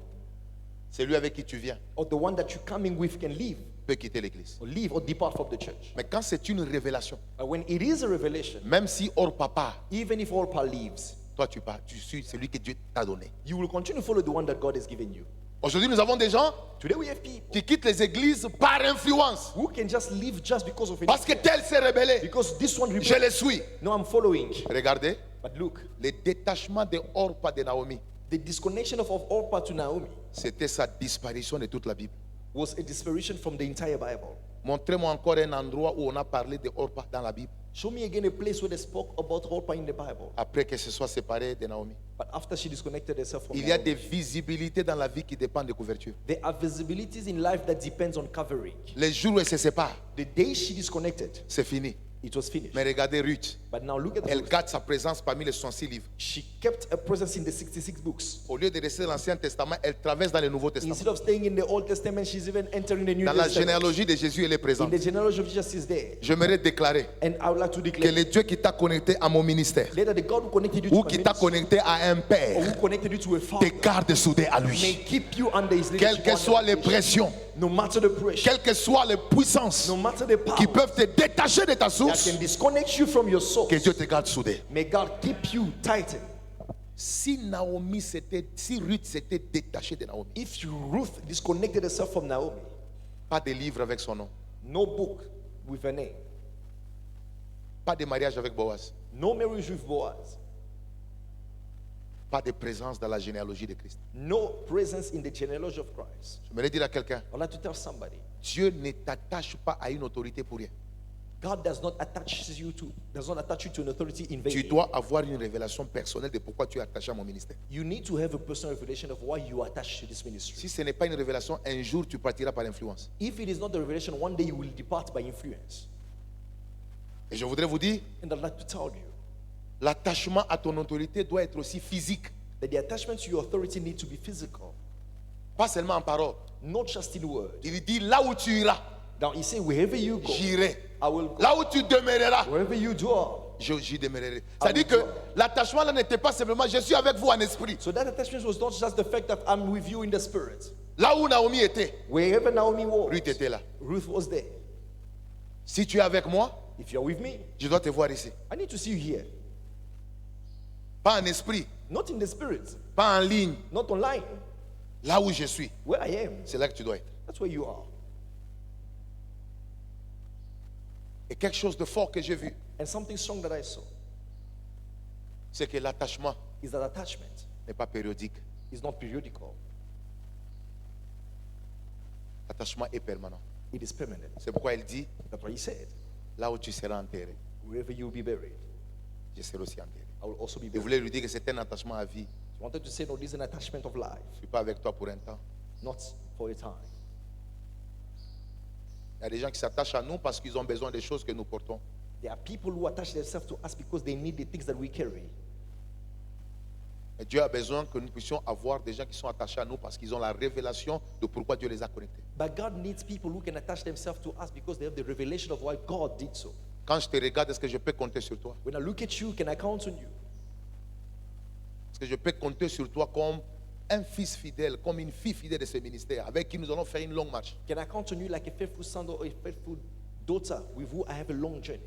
Celui avec qui tu viens or the one that you're coming with can leave peut quitter l'église. or leave or depart from the church. Mais quand c'est une révélation, But when it is a revelation, même si hors papa, even if Orpah leaves, toi tu pars, tu suis celui que Dieu t'a donné. you will continue to follow the one that God has given you. Aujourd'hui, nous avons des gens Today we have people qui quittent les églises par influence. who can just leave just because of Parce que it. tel s'est rebellé. Because this one Je rebelled. les suis. No, I'm following. Regardez, But look, le détachement de Orpah de Naomi, the disconnection of Orpah to Naomi c'était sa disparition de toute la Bible. was a disparition from the entire Bible. Montrez-moi encore un endroit où on a parlé de Orpah dans la Bible, Show me again a place where they spoke about Orpah in the Bible. après qu'elle se soit séparée de Naomi. But after she disconnected herself from Il y a Naomi, des visibilités dans la vie qui dépendent de couverture. there are visibilities in life that depends on covering. Les jours où elle se sépare, The day she disconnected, c'est fini. it was finished. Mais regardez Ruth, But now look at elle Ruth. garde sa présence parmi les 66 livres. She kept a presence in the 66 books. Au lieu de rester dans l'Ancien Testament, elle traverse dans le Nouveau Testament. Instead of staying in the Old Testament, she's even entering the New Dans la Testament. généalogie de Jésus, elle est In présente. the genealogy of Jesus is there. J'aimerais déclarer And I would like to que declare le Dieu qui t'a connecté à mon ministère later the God who connected you ou to my qui t'a ministry, connecté à un or père who connected you to a te father, garde soudé à may lui. keep you under his Quelles leadership. que under soient les his leadership. pressions, No matter the pressure, quelles que soient les puissances no matter the power qui peuvent te détacher de ta that source, can disconnect you from your soul, que Dieu te garde soudé. may God keep you tightened. Si Ruth s'était détachée de Naomi, If Ruth disconnected herself from Naomi, pas de livre avec son nom, no book with her name, pas de mariage avec Boaz, no marriage with Boaz, pas de présence dans la généalogie de Christ. no presence in the genealogy of Christ. J'aimerais dire à quelqu'un, I'd like to tell somebody, Dieu ne t'attache pas à une autorité pour rien. God does not attach you to an authority in vain. Tu dois avoir une révélation personnelle de pourquoi tu es attaché à mon ministère. You need to have a personal revelation of why you are attached to this ministry. Si ce n'est pas une révélation, un jour tu partiras par influence. If it is not the revelation, one day you will depart by influence. Et je voudrais vous dire, And I'd like to tell you l'attachement à ton autorité doit être aussi physique, that the attachment to your authority needs to be physical, pas seulement en parole. not just in word. Il dit, là où tu iras, Now he say, wherever you go, j'irai. I will go. Là où tu demeureras, Wherever you dwell. j'y demeurerai. C'est-à-dire que l'attachement là n'était pas simplement, je suis avec vous en esprit. So that attachment was not just the fact that I'm with you in the spirit. Là où Naomi était, Wherever Naomi was, Ruth était là. Ruth was there. Si tu es avec moi, If you're with me, je dois te voir ici. I need to see you here. Pas en esprit, Not in the spirit, pas en ligne. not online. Là où je suis, Where I am, c'est là que tu dois être. that's where you are. Et quelque chose de fort que j'ai vu, And something strong that I saw c'est que l'attachement is that attachment n'est pas périodique. is not periodical, L'attachement est permanent. it is permanent. C'est pourquoi il dit, That's what he said. là où tu seras enterré, Wherever you will be buried, je serai aussi enterré. I will also be Il buried. voulait lui dire que c'est un attachement à vie. He wanted to say, no, this is an attachment of life, Je ne suis pas avec toi pour un temps. not for a time. Il y a des gens qui s'attachent à nous parce qu'ils ont besoin des choses que nous portons. There are people who attach themselves to us because they need the things that we carry. Et Dieu a besoin que nous puissions avoir des gens qui sont attachés à nous parce qu'ils ont la révélation de pourquoi Dieu les a connectés. But God needs people who can attach themselves to us because they have the revelation of why God did so. Quand je te regarde, est-ce que je peux compter sur toi? When I look at you, can I count on you? Est-ce que je peux compter sur toi comme un fils fidèle, comme une fille fidèle de ce ministère, avec qui nous allons faire une longue marche? Can I count on you like a faithful son or a faithful daughter with who I have a long journey?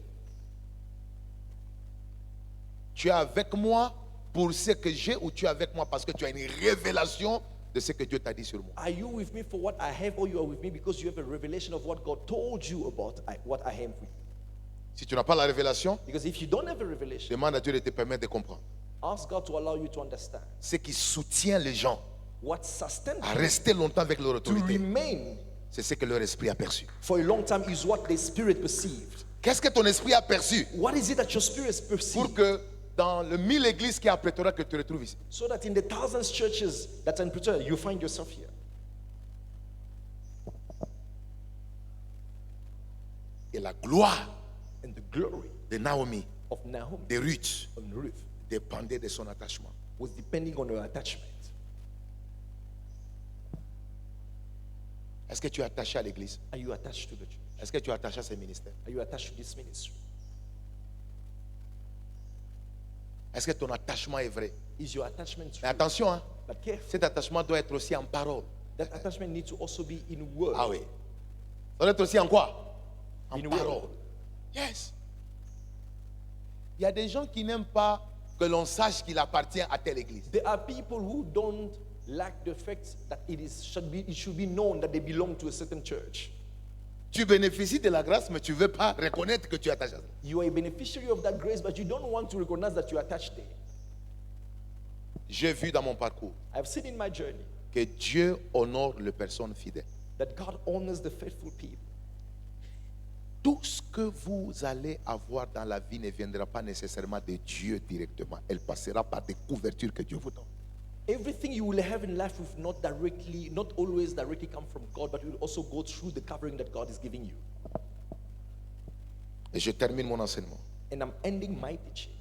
Tu es avec moi pour ce que j'ai ou tu es avec moi parce que tu as une révélation de ce que Dieu t'a dit sur moi? Are you with me for what I have, or you are with me because you have a revelation of what God told you about what I have with you? Si tu n'as pas la révélation, Because if you don't have a revelation, demande à Dieu de te permettre de comprendre. ask God to allow you to understand Ce qui soutient les gens what sustains à them rester longtemps avec leur to autorité, remain c'est ce que leur esprit a perçu. for a long time is what the spirit perceived. Qu'est-ce que ton esprit a perçu What is it that your spirit pour perceived? que dans le 1000 églises qui apprêtera que tu te retrouves ici? So that in the thousands churches that are in Pretoria, you find yourself here. Et la gloire And the glory de Naomi, of Naomi de Ruth, and Ruth dépendait de son attachement. was depending on her attachment. Est-ce que tu es attaché à l'église? Are you attached to the church? Est-ce que tu es attaché à ce ministère? Are you attached to this ministry? Est-ce que ton attachement est vrai? Is your attachment Mais true? attention, hein, But careful. cet attachement doit être aussi en parole. That attachment needs to also be in word. Ah oui. Ça doit être aussi en quoi? En In parole. word. Yes. Il y a des gens qui n'aiment pas que l'on sache qu'il appartient à telle église. There are people who don't like the fact that it should be known that they belong to a certain church. Tu bénéficies de la grâce, mais tu ne veux pas reconnaître que tu es attaché à ça. You are a beneficiary of that grace, but you don't want to recognize that you are attached there. J'ai vu dans mon parcours I've seen in my journey que Dieu honore les personnes fidèles. that God honors the faithful people. Tout ce que vous allez avoir dans la vie ne viendra pas nécessairement de Dieu directement. Elle passera par des couvertures que Dieu vous donne. Everything you will have in life will not always directly come from God, but will also go through the covering that God is giving you. Et je termine mon enseignement. And I'm ending my teaching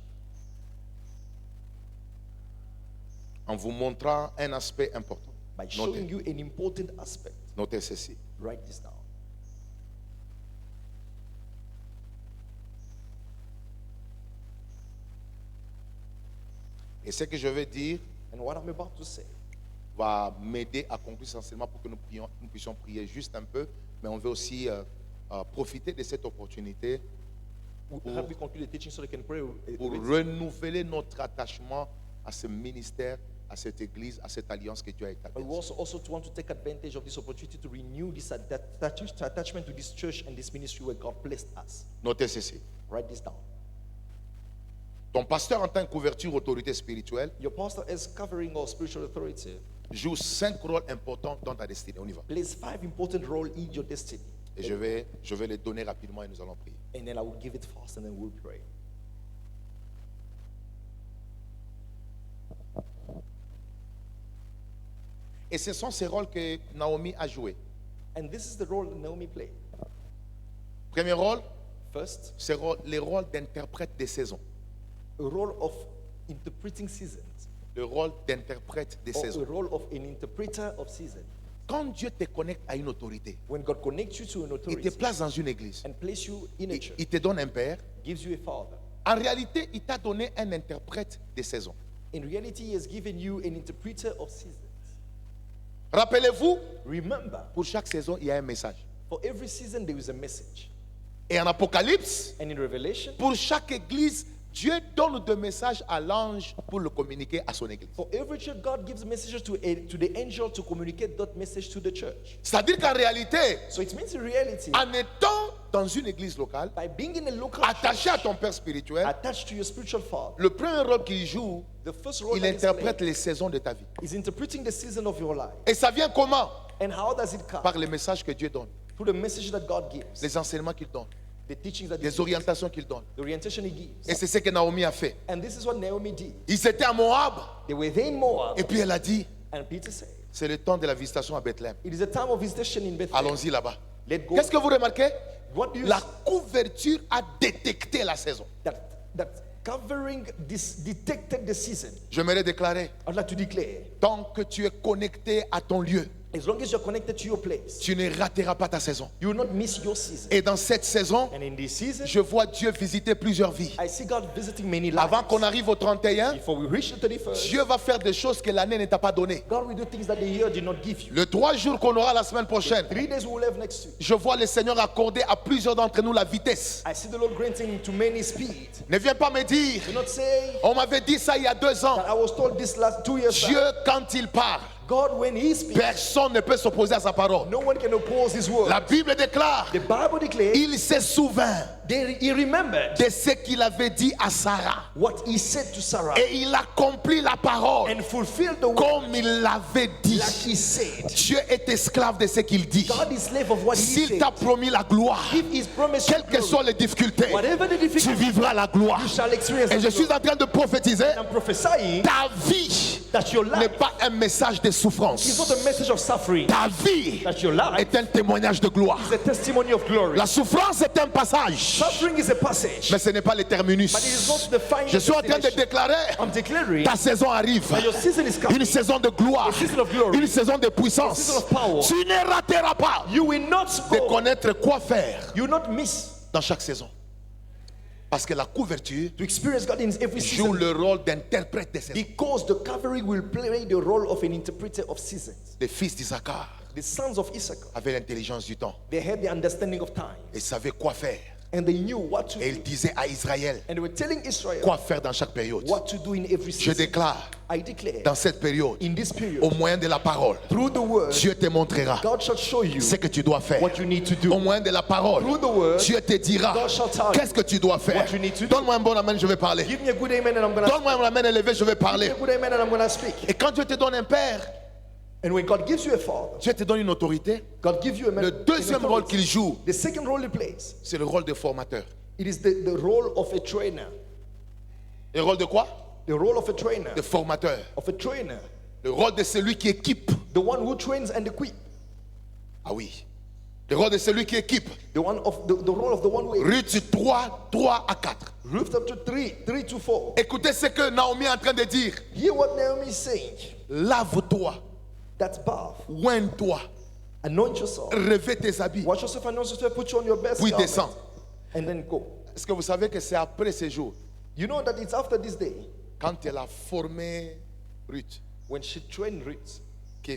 En vous montrant un aspect important. by showing Notez, you an important aspect. notez ceci. Write this down. Et ce que je vais dire And what I'm about to say va m'aider à conclure cet enseignement pour que nous puissions prier juste un peu. Mais on veut aussi profiter de cette opportunité will help me conclude the teaching so they can pray. pour renouveler notre attachement à ce ministère, à cette église, à cette alliance que Dieu a établie. But we also want to take advantage of this opportunity to renew this attachment to this church and this ministry where God blessed us. Notez ceci. Write this down. Ton pasteur en tant que couverture autorité spirituelle Your pastor is covering our spiritual authority. joue 5 rôles importants dans ta destinée. On y va. Plays 5 important roles in your destiny. Et je vais les donner rapidement et nous allons prier. And then I will give it fast and then we'll pray. Et ce sont ces rôles que Naomi a joués. And this is the role that Naomi played. Premier rôle, First, c'est les rôles d'interprète des saisons. a role of interpreting seasons. Le rôle d'interprète des Or a saisons. role of an interpreter of seasons. Quand Dieu te connecte à une autorité, When God connects you to an il te authority place dans une église, and places you in a church, il te donne un père. gives you a father. En réalité, il t'a donné un interprète des saisons. In reality, He has given you an interpreter of seasons. Rappelez-vous, Remember, pour chaque saison, il y a un message. for every season there is a message. Et en Apocalypse, And in Revelation, pour chaque église, Dieu donne des messages à l'ange pour le communiquer à son église. for every church, God gives messages to the angel to communicate that message to the church. C'est-à-dire qu'en réalité, So it means in reality, en étant dans une église locale, by being in a local attaché à church, ton père spirituel, attached to your spiritual father, le premier rôle qu'il joue, the first role il that is interprète played les saisons de ta vie. is interpreting the season of your life. Et ça vient comment? And how does it come? Par les messages que Dieu donne, Through the message that God gives, les enseignements qu'il donne, the teachings that He les gives, orientations qu'il donne. the orientation He Et gives. c'est ce que Naomi a fait. And this is what Naomi did. Ils étaient à Moab, They were there in Moab, et puis elle a dit, and Peter said, c'est le temps de la visitation à Bethléem. it is a time of visitation in Bethlehem. Allons-y là-bas. Let go. Qu'est-ce que vous remarquez? What do you La see? couverture a détecté la saison. That covering this detected the season. J'aimerais déclarer, I'd like to declare, tant que tu es connecté à ton lieu, as long as you're connected to your place, tu ne rateras pas ta saison. you will not miss your season. Et dans cette saison, And in this season, je vois Dieu visiter plusieurs vies. I see God visiting many lives. Avant qu'on arrive au 31, Before we reach the 31st, Dieu va faire des choses que l'année ne t'a pas données. God will do things that the year did not give you. Le 3 jours qu'on aura la semaine prochaine, 3 days we will have next week. je vois le Seigneur accorder à plusieurs d'entre nous la vitesse. I see the Lord granting to many speed. Ne viens pas me dire, Do not say on m'avait dit ça il y a 2 ans. that I was told this last 2 years Dieu, back. quand il parle, God, when He speaks, personne ne peut s'opposer à sa parole. no one can oppose His word. La Bible déclare, The Bible declares il se souvint He remembered de ce qu'il avait dit à Sarah. what He said to Sarah Et il accomplit la parole and fulfilled the word comme il l'avait dit. like He said. Dieu est esclave de ce qu'il dit. God is slave of what He S'il said. t'a promis la gloire, If He's promised you quelles que soient les difficultés, whatever the tu difficulty, vivras la gloire. you shall experience Et the je suis glory. en train de prophétiser, I'm prophesying ta vie that your n'est life pas un message de is souffrance. not a message of suffering. Ta vie That your life est un témoignage de gloire. is a testimony of glory. La souffrance est un passage, Suffering is a passage, mais ce n'est pas le terminus. but it is not the final Je suis en train de destination. déclarer, I'm declaring ta saison arrive. that your season is coming. Une saison de gloire, A season of glory. une saison de A puissance. season of power. Tu ne rateras pas You will not de go. connaître quoi faire You will not miss dans chaque saison. Parce que la couverture To experience God in every joue season. le rôle d'interprète des saisons. Because the covering will play the role of an interpreter of seasons. Les fils d'Issachar The sons of Issachar, avaient l'intelligence du temps they had the understanding of time. et savaient quoi faire. And they knew what to Et do. ils disaient à Israël And they were telling Israel quoi faire dans chaque période. what to do in every Je season. déclare, I declare, dans cette période, in this period, au moyen de la parole, through the word, Dieu te montrera God shall show you ce que tu dois faire. what you need to do. Au moyen de la parole, Through the word, Dieu te dira God shall tell you qu'est-ce que tu dois faire. what you need to do. Donne-moi un bon amen, je vais parler. Give me a good amen and I'm going to Donne-moi un amen élevé, je vais parler. a good amen and I'm going to speak. Et quand Dieu te donne un père, And when God gives you a father, Dieu te donne une autorité. God gives you a man. Le deuxième rôle qu'il joue, The second role he plays, c'est le rôle de formateur. it is the role of a trainer. Le rôle de quoi? The role of a trainer. De formateur. Of a trainer. Le rôle de celui qui équipe. The one who trains and equips. Ah oui. Le rôle de celui qui équipe. The one of the role of the one who Ruth 3 à 4. Ruth chapter 3 to 4. Écoutez ce que Naomi est en train de dire. Hear what Naomi is saying. Lave-toi, That's bath. oigne-toi, Anoint yourself. revêt tes habits, Wash yourself, anoint yourself, put you on your best puis garment, descends. and then go. Est-ce que vous savez que c'est après ces jours, You know that it's after this day, quand elle a formé Ruth, when she trained Ruth, que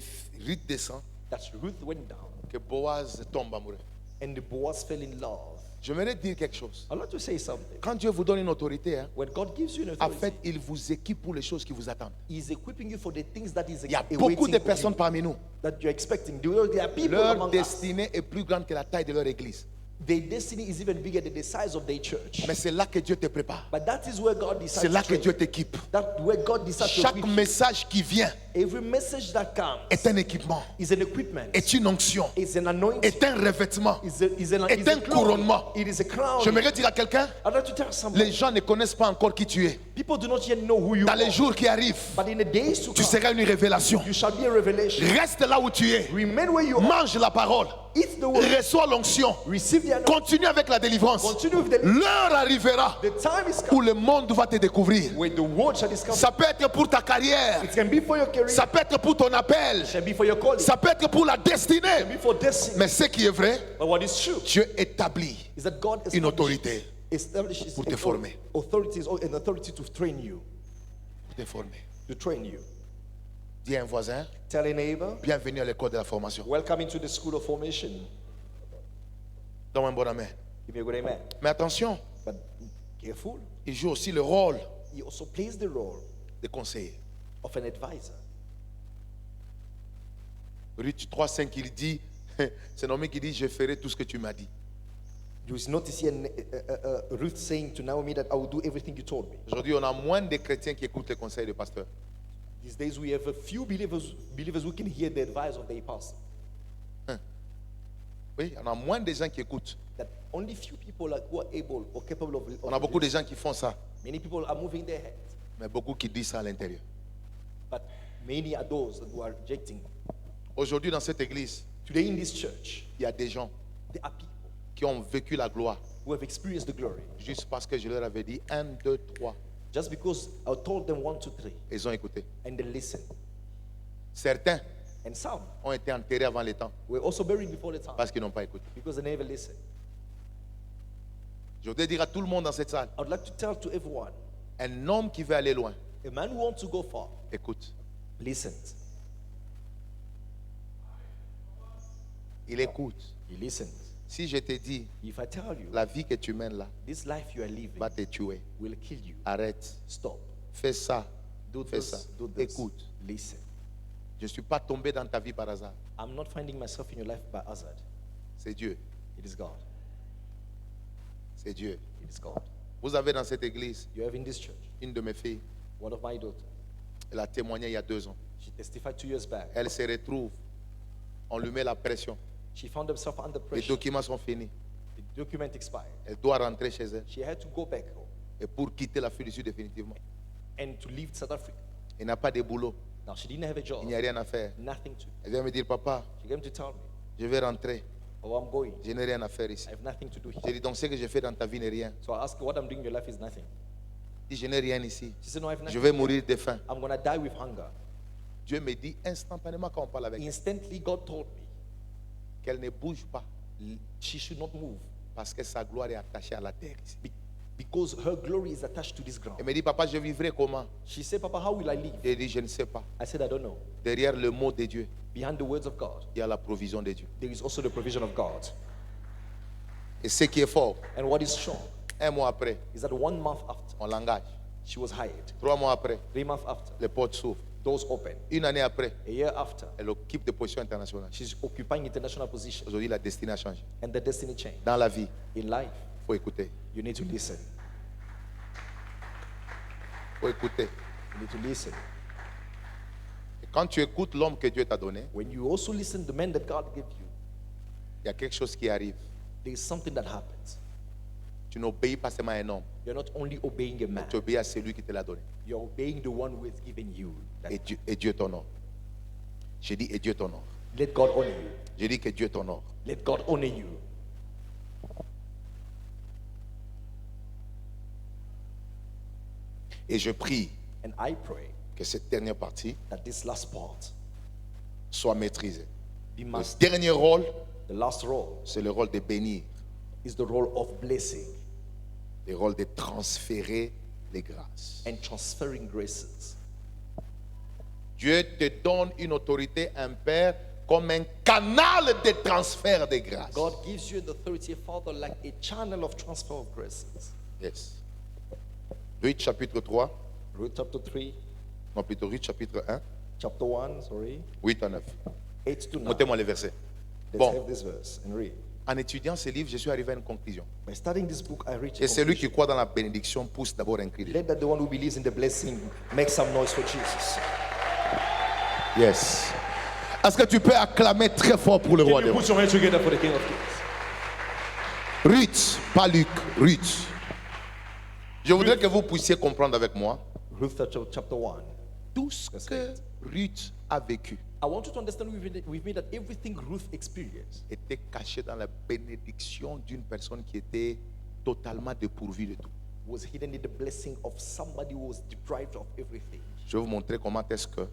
Ruth descend, that Ruth went down, que Boaz tombe amoureux. and the Boaz fell in love. J'aimerais dire quelque chose. I'd like to say something. Quand Dieu vous donne une autorité, hein, When God gives you an en authority, fait, il vous équipe pour les choses qui vous attendent. He's equipping you for the things that is Il y a awaiting beaucoup de for personnes you, parmi nous. that you're expecting. There are people Leur among us. destinée est plus grande que la taille de leur église. Their destiny is even bigger than the size of their church. Mais c'est là que Dieu te prépare. But that is where God decides C'est là to que train Dieu you. t'équipe. That where God decides to Chaque equip you. message qui vient Every message that comes est un équipement, is an equipment. est une onction, It's an anointing. est un revêtement. Is est un couronnement. It is a crown. J'aimerais dire à quelqu'un, I'd like to tell somebody. les gens ne connaissent pas encore qui tu es. People do not yet know who you Dans are. les jours qui arrivent, But in the days to tu come, seras une révélation. you shall be a revelation. Reste là où tu es. Remain where you are. Mange la parole. Eat the word. Reçois l'onction. Receive the anointing. Continue avec la délivrance. Continue with the. L'heure arrivera The time is où coming le monde va te découvrir. when the word shall discover. Ça peut être pour ta carrière. It can be for your career. Ça peut être pour ton appel. It can be for your calling. It Ça peut être pour la destinée. can be for destiny. Mais ce qui est vrai, But what is true Dieu établit is that God une autorité establishes pour te former. authorities or an authority to train you. pour te former. To train you. Dis à un voisin, Tell a neighbor, bienvenue à l'école de la formation. welcome into the school of formation. Donne-moi un bon amen. Give me a good amen. Mais attention, But careful, il joue aussi le rôle he also plays the role de conseiller. of an advisor. Ruth 3:5, il dit, c'est Naomi qui dit, je ferai tout ce que tu m'as dit. You notice here Ruth saying to Naomi that I will do everything you told me. Aujourd'hui, on a moins de chrétiens qui écoutent les conseils du pasteur. These days we have a few believers who can hear the advice of their pastor. Oui, on a moins de gens qui écoutent. That only few people who are able or capable of. On a beaucoup de gens qui font ça, Many people are moving their heads, mais beaucoup qui disent ça à l'intérieur. but many are those who are rejecting. Aujourd'hui, dans cette église, Today in this church, il y a des gens there are people qui ont vécu la gloire who have experienced the glory juste parce que je leur avais dit 1, 2, 3. just because I told them 1, 2, 3, Ils ont écouté. and they listened. Certains And some ont été enterrés avant le temps were also buried before the time parce qu'ils n'ont pas écouté. because they never listened. Je voudrais dire à tout le monde dans cette salle, I would like to tell to everyone, un homme qui veut aller loin, a man who wants to go far, écoute. listens. Il écoute. He listens. Si je te dis, If I tell you, la vie que tu mènes là this life you are living va te tuer, will kill you, arrête, stop. fais ça, Do fais ça, this, do this. écoute. Listen. Je ne suis pas tombé dans ta vie par hasard. I'm not finding myself in your life by hazard. C'est Dieu, It is God. c'est Dieu. It is God. Vous avez dans cette église You have in this church une de mes filles, one of my daughters. elle a témoigné il y a 2 ans. She testified 2 years back. Elle se retrouve, on lui met la pression. She found herself under Les pressure. documents sont finis. The document expired. Elle doit rentrer chez elle. She had to go back home Et pour quitter l'Afrique du Sud définitivement, and to leave South Africa. elle n'a pas de boulot. Now she didn't have a job, Il n'y a rien à faire. nothing to. Elle vient me dire, papa, She came to tell me, je vais rentrer. "Oh, I'm going. Je n'ai rien à faire ici. I have nothing to do J'ai here." dit, donc ce que j'ai fait dans ta vie n'est rien. So I asked her, "What I'm doing in your life is nothing." Je dis, je n'ai rien ici. She said, "No, I have Je nothing. vais mourir de faim. I'm gonna die with hunger." Dieu me dit instantanément quand on parle avec elle Instantly, God told me qu'elle ne bouge pas she should not move parce que sa gloire est attachée à la terre ici. Because her glory is attached to this ground. Elle me dit, papa, je vivrai comment? She said, Papa, how will I live? J'ai dit, je ne sais pas. I said, I don't know. Derrière le mot de Dieu, Behind the words of God, il y a la provision de Dieu. there is also the provision of God. Et ce qui est fort, And what is strong un mois après, is that 1 month after, on l'engage. she was hired. 3 mois après, 3 months after, les portes s'ouvrent. doors open. 1 année après, A year after, elle occupe des positions internationales. she's occupying international position. Aujourd'hui, la destinée a changé. And the destiny changed. Dans la vie, In life, il faut écouter. you need to listen. Il faut écouter. You need to listen. Et quand tu écoutes l'homme que Dieu t'a donné, When you also listen to the men that God gave you, il y a quelque chose qui arrive. there is something that happens. Tu n'obéis pas seulement à un homme, You're not only obeying a man, tu obéis à celui qui te l'a donné. you're obeying the one who has given you. That. Et Dieu t'honore. J'ai dit, et Dieu t'honore. Let God honor you. J'ai dit que Dieu t'honore. Let God honor you. Et je prie And I pray que cette dernière partie that this last part, soit maîtrisée. be Le mastered. dernier rôle, The last role c'est le rôle de bénir, is the role of blessing le rôle de transférer les grâces. and transferring graces. Dieu te donne une autorité, un père, comme un canal de transfert de grâces. God gives you an authority, Father, like a channel of transfer of graces. Yes. Ruth chapitre 3, Ruth chapter 3, non plutôt Ruth chapitre 1, chapter 1, sorry, 8 à 9. 8 to 9. Notez-moi les versets. Let's Bon, have this verse and read. en étudiant ce livre, je suis arrivé à une conclusion. By studying this book, I reached a Et celui qui conclusion. croit dans la bénédiction pousse d'abord un cri de joie. Let that the one who believes in the blessing make some noise for Jesus. Yes. Est-ce que tu peux acclamer très fort pour le roi Can des you rois? put your hands together for the King of Kings? Ruth, pas Luc, Ruth. Je voudrais que vous puissiez comprendre avec moi Ruth chapter 1. tout ce que Ruth a vécu I want you to understand with me that everything Ruth experienced était caché dans la bénédiction d'une personne qui était totalement dépourvue de tout. was hidden in the blessing of somebody who was deprived of everything. Je vais vous montrer comment est-ce que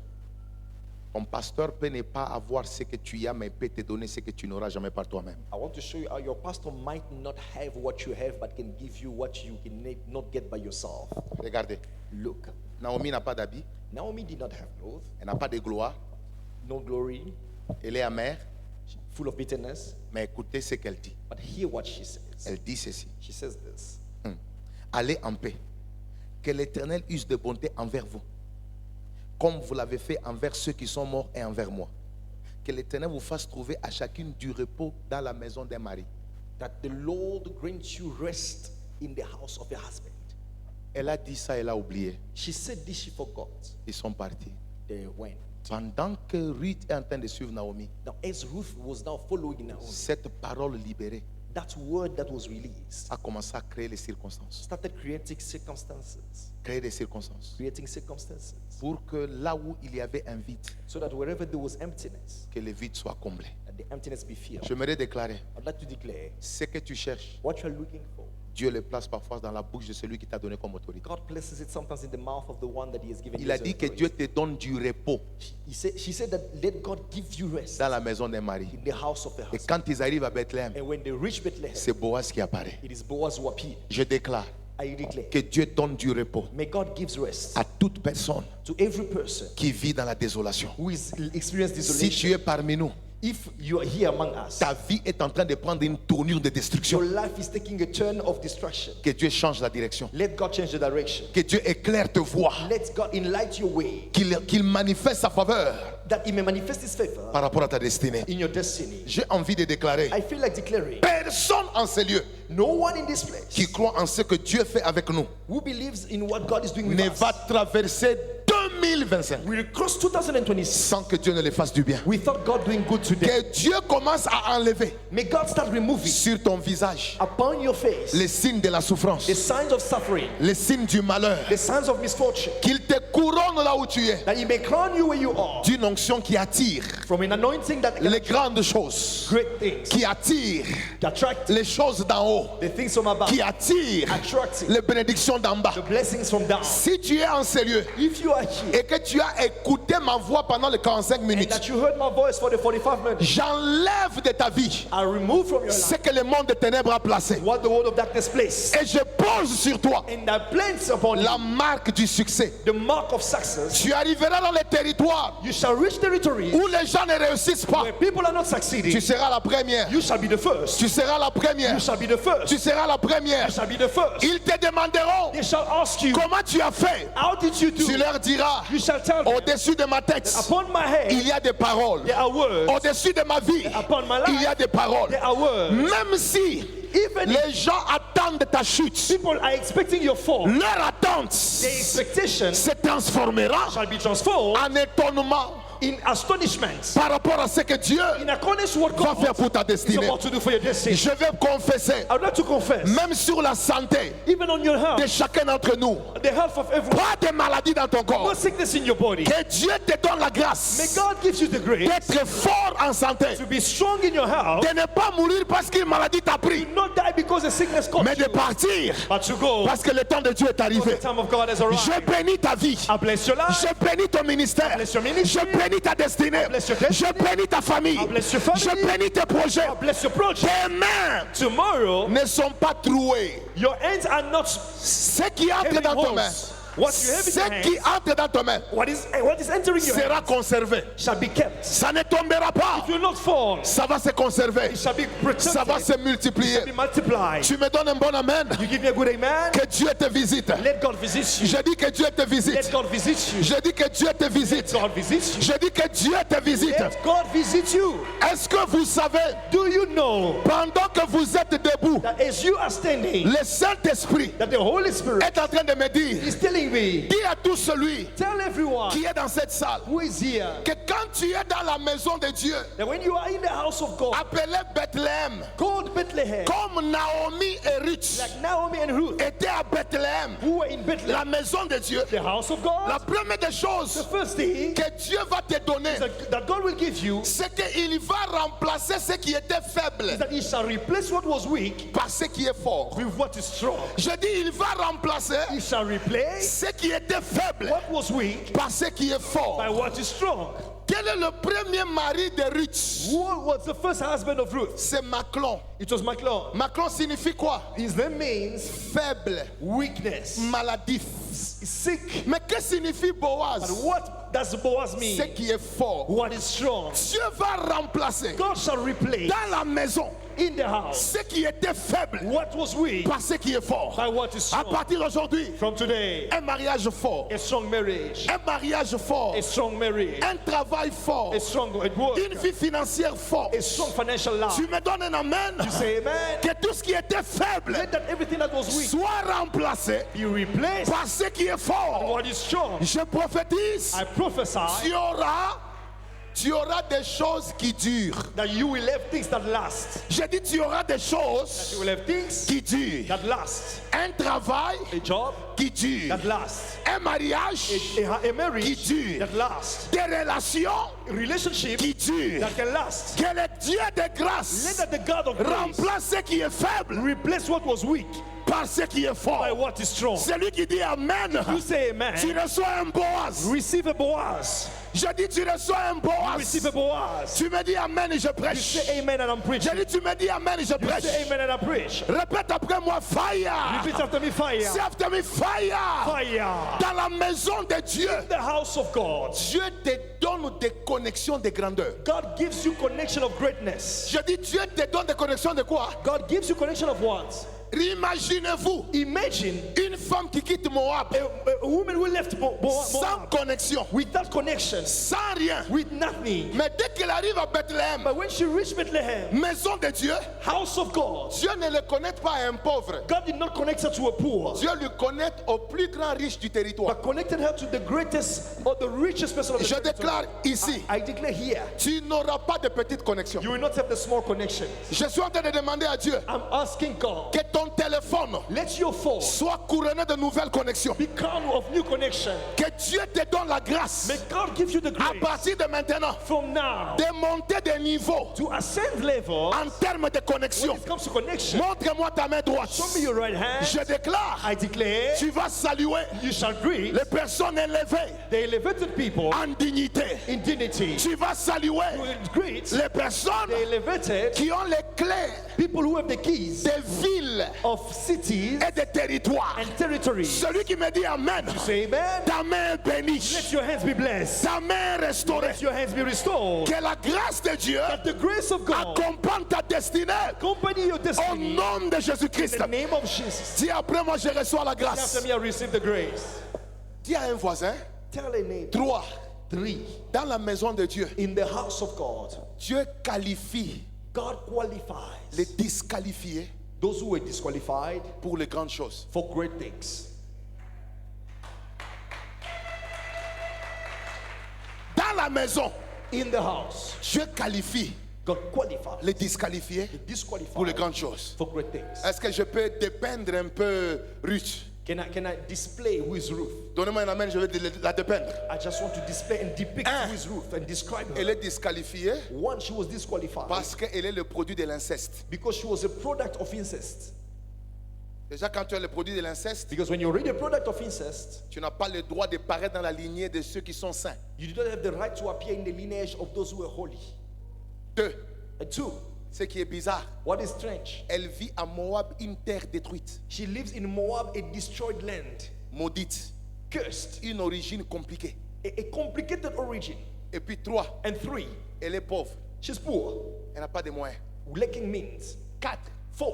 ton pasteur peut ne pas avoir ce que tu as, mais peut te donner ce que tu n'auras jamais par toi-même. I want to show you how your pastor might not have what you have, but can give you what you can not get by yourself. Regardez, Look, Naomi n'a pas d'habit, Naomi did not have clothes, elle n'a pas de gloire, no glory, elle est amère, full of bitterness. mais écoutez ce qu'elle dit. But hear what she says. Elle dit ceci: She says this. Allez en paix, que l'Éternel use de bonté envers vous, comme vous l'avez fait envers ceux qui sont morts et envers moi. Que l'Éternel vous fasse trouver à chacune du repos dans la maison d'un mari. That the Lord grant you rest in the house of your husband. Elle a dit ça, elle a oublié. She said this, she forgot. Ils sont partis. They went. Pendant que Ruth est en train de suivre Naomi, Now, as Ruth was now following Naomi, cette parole libérée that word that was released a commencé à créer les circonstances. started creating circumstances. Créer des circonstances. Creating circumstances. Pour que là où il y avait un vide, So that wherever there was emptiness, que le vide soit comblé. that the emptiness be filled. J'aimerais déclarer, I'd like to declare ce que tu cherches, what you're looking for. Dieu le place parfois dans la bouche de celui qui t'a donné comme autorité. God places it sometimes in the mouth of the one that He has given you. Il a as dit que authority. Dieu te donne du repos She said that let God give you rest dans la maison d'un mari. in the house of the Et husband. quand ils arrivent à Bethléem, And when they reach Bethlehem, c'est Boaz qui apparaît. it is Boaz who appeared. Je déclare I declare, que Dieu donne du repos may God gives rest à toute personne to every person qui vit dans la désolation. who is experiencing Si desolation. tu es parmi nous, If you are here among us, ta vie est en train de prendre une tournure de your destruction. life is taking a turn of destruction. Que Dieu change la direction. Let God change the direction. Que Dieu éclaire tes voies. Let God enlighten your way, Qu'il manifeste sa faveur that He may manifest His favor par rapport à ta destinée. in your destiny. J'ai envie de déclarer, I feel like declaring, personne en ces lieux no one in this place qui croit en ce que Dieu fait avec nous who believes in what God is doing with ne us va traverser 2025 will cross 2026 sans que Dieu ne le fasse du bien. without God doing good to them. Que Dieu commence à enlever May God start removing sur ton visage upon your face les signes de la souffrance, the signs of suffering, les signes du malheur. the signs of misfortune, Qu'il te couronne là où tu es that He may crown you where you are d'une onction qui attire from an anointing that can les grandes choses, great things, qui attire attract les choses d'en haut, the things from above, qui attire attracting les bénédictions d'en bas. the blessings from down. Si tu es en ces lieux, If you are here, et que tu as écouté ma voix pendant les 45 and minutes, that you heard my voice for the 45 minutes, j'enlève de ta vie I remove from your ce life que le monde de ténèbres a placé what the world of darkness placed, et je pose sur toi and I place upon la you marque du succès. the mark of success. Tu arriveras dans les territoires You shall reach territory où les gens ne réussissent pas. where people are not Tu succeeding. seras la première. You shall be the first. Tu seras la première. You shall be the first. Tu seras la première. You shall be the first. Ils te demanderont They shall ask you, comment tu as fait. how did you do? Tu leur diras, You shall tell them, au-dessus de ma tête, upon my head il y a des paroles. there are words. Au-dessus de ma vie, Upon my il y a life des paroles. there are words. Même si Even if les gens attendent ta chute, people are expecting your fall, leur attente their expectation se transformera shall be transformed en étonnement in astonishment par rapport à ce que Dieu in accordance to what va faire God pour ta is destinée. about to do for your destiny. Je vais confesser, I would like to confess, même sur la santé even on your de health, chacun d'entre nous, the health of everyone, pas de maladie dans ton corps. no sickness in your body. Que Dieu te donne la May grâce God give you the grace d'être fort en santé, to be strong in your health, de ne pas mourir parce qu'une maladie t'a pris, not die because the sickness caught mais de you, partir but to go parce que le temps de Dieu est because arrivé. the time of God has Je arrived. bénis ta vie, I bless your life. je bénis ton ministère, bless your ministry. je bénis ta destinée, bless your destiny. je bénis ta famille, I bless your family. je bénis tes projets. I bless your project. Tes mains Tomorrow, ne sont pas trouées. your hands are not Ce qui entre having dans ta main, holes. What you have in ce your qui hands, entre dans ta main what is entering your sera hands conservé. shall be kept. Ça ne tombera pas, It will not fall. ça va se conserver, It shall be ça va protected. se multiplier. Be multiplied. Tu me donnes un bon amen. You give me a good amen. Que Dieu te visite. Let God visit you. Je dis que Dieu te Let visite. God visit you. Je dis que Dieu te visite. God visit you. Je dis que Dieu te visite. Let God visit you. Est-ce que vous savez, Do you know pendant que vous êtes debout, that as you are standing, le Saint-Esprit that the Holy Spirit est en train de me dire, is telling me, dis à tout celui tell everyone qui est dans cette salle, who is here que quand tu es dans la maison de Dieu, that when you are in the house of God, appelé Bethléem, called Bethlehem, comme Naomi et Ruth like Naomi and Ruth, étaient à Bethléem, who were in Bethlehem, la maison de Dieu, the house of la God, première des the choses first thing que Dieu va te donner, that God will give you c'est qu'il va remplacer ce qui était faible is that He shall replace what was weak par ce qui est fort. with what is strong. Je dis, il va remplacer He shall replace ce qui était faible what was weak par ce qui est fort. by what is strong. Quel est le premier mari de Ruth? Who was the first husband of Ruth? C'est Maclon. It was Maclon. Maclon signifie quoi? His name means Faible, weakness, maladif. sick. Mais que signifie But Boaz? what does Boaz mean? Ce qui est fort. What is strong? Dieu va remplacer God shall replace dans la maison in the house ce qui était faible what was weak par ce qui est fort. by what is À strong. partir d'aujourd'hui, From today, un mariage fort, a strong marriage, un mariage fort, a strong marriage, un travail fort, a strong work, une vie financière forte. a strong financial life. Tu me donnes un amen. You say amen. Que tout ce qui était faible Let that everything that was weak soit remplacé be replaced par ce qui est by fort. what is strong. Je prophétise, I prophesy tu auras des choses qui durent. that you will have things that last. Je dis tu auras des choses You will have things qui durent. that last. Un travail A job qui dure. that lasts. Un mariage A marriage qui dure. that lasts. Des relations A relationship qui durent. that can last. Que le Dieu de Let grâce that the God of grace remplace ce qui est faible replace what was weak par ce qui est by fort. what is strong. Celui qui dit Amen, You say amen. tu reçois un Boaz. Receive a Boaz. Je dis tu reçois un Boaz. Receive a Boaz. Tu me dis Amen et je You prêche. say amen and I'm Je preaching. dis tu me dis Amen et je You prêche. say amen and I preach. Répète après moi fire. Repeat after me, fire. Say after me fire. Fire. Dans la maison de Dieu, The house of God. Dieu te donne des connexions de grandeur. God gives you connection of greatness. Je dis Dieu te donne des connexions de quoi? God gives you connection of what? Imaginez-vous Imagine une femme qui quitte Moab a woman who left sans Moab connexion, without connection, sans rien. with nothing. Mais dès qu'elle arrive à Bethléem, But when she reached Bethlehem, maison de Dieu, house of God, Dieu ne le connecte pas à un pauvre. God did not connect her to a poor, Dieu lui connecte au plus grand riche du territoire. but connected her to the greatest or the richest person of the Je territory. déclare ici, I declare here, tu n'auras pas de petites connexions. you will not have the small connections. Je suis en train de demander à Dieu I'm asking God que ton ton téléphone Let your phone soit couronné de nouvelles connexions. be crowned of new connection. Que Dieu te donne la grâce May God give you the à grace partir de maintenant from now de monter des niveaux to ascend level en termes de when connexion. it comes to connection. Montre-moi ta main droite. Show me your right hand. Je déclare, I declare tu vas saluer you shall greet les personnes élevées the elevated people en dignité. in dignity. Tu vas saluer You will greet les personnes the elevated qui ont les clés people who have the keys des villes of cities et des territoires. and territories. Celui qui me dit Amen, Say amen. ta main est bénie, Let your hands be blessed. ta main est restaurée. Let your hands be restored. Que la grâce de Dieu That the grace of God accompagne ta destinée accompany your au destiny. nom de In Jésus-Christ. the name of Jesus. Dis après moi, je reçois la After grâce. me, I receive the grace. Dis à un voisin, Tell a neighbor. 3, 3. dans la maison de Dieu, In the house of God, Dieu qualifie God qualifies les disqualifiés those who were disqualified pour les grandes choses. for great things. Dans la maison, In the house, Dieu qualifie God qualifies les disqualifiés the disqualified pour les grandes choses. for great things. Est-ce que je peux dépeindre un peu Ruth? Can I display who is Ruth? Donnez-moi un amen, je vais la dépeindre. I just want to display and depict Un. who is Ruth and describe Elle her. est disqualifiée One, she was disqualified parce qu'elle est le produit de l'inceste. because she was a product of incest. Déjà, quand tu es le produit de l'inceste, Because when you're already a product of incest, tu n'as pas le droit de paraître dans la lignée de ceux qui sont saints. you do not have the right to appear in the lineage of those who are holy. 2. And 2, Ce qui est bizarre, what is strange? elle vit à Moab, une terre détruite, She lives in Moab, a destroyed land, maudite, cursed, une origine compliquée. a complicated origin. Et puis 3, And 3, elle est pauvre, she's poor, elle n'a pas de moyens. lacking means. 4, 4,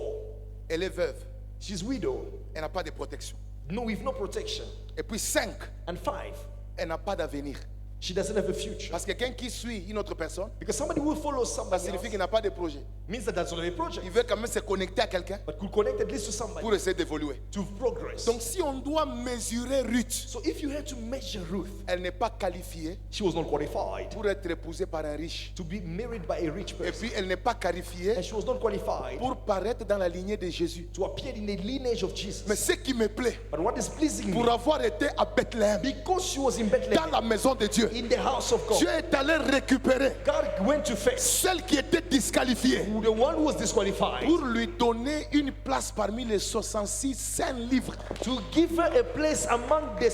elle est veuve, she's widow, elle n'a pas de protection. no, with no protection. Et puis 5, And 5, elle n'a pas d'avenir. she doesn't have a future. Parce que quelqu'un qui suit une autre personne, Because somebody will follow ça somebody signifie else qu'il n'a pas de projet. means that that's not a project, Il veut quand même se connecter à quelqu'un but could connect at least to somebody pour essayer d'évoluer. to progress. Donc si on doit mesurer Ruth, So if you had to measure Ruth, elle n'est pas qualifiée she was not qualified pour être épousée par un riche. to be married by a rich Et person. puis elle n'est pas qualifiée And she was not qualified pour paraître dans la lignée de Jésus. to appear in the lineage of Jesus. Mais ce qui me plaît, But what is pleasing pour me, avoir été à Bethléem, because she was in dans Bethlehem, la maison de Dieu, in the house of God, Dieu est allé récupérer God went to fetch celle qui était disqualifiée the one who was disqualified pour lui donner une place parmi les 66 saints livres. to give her a place among the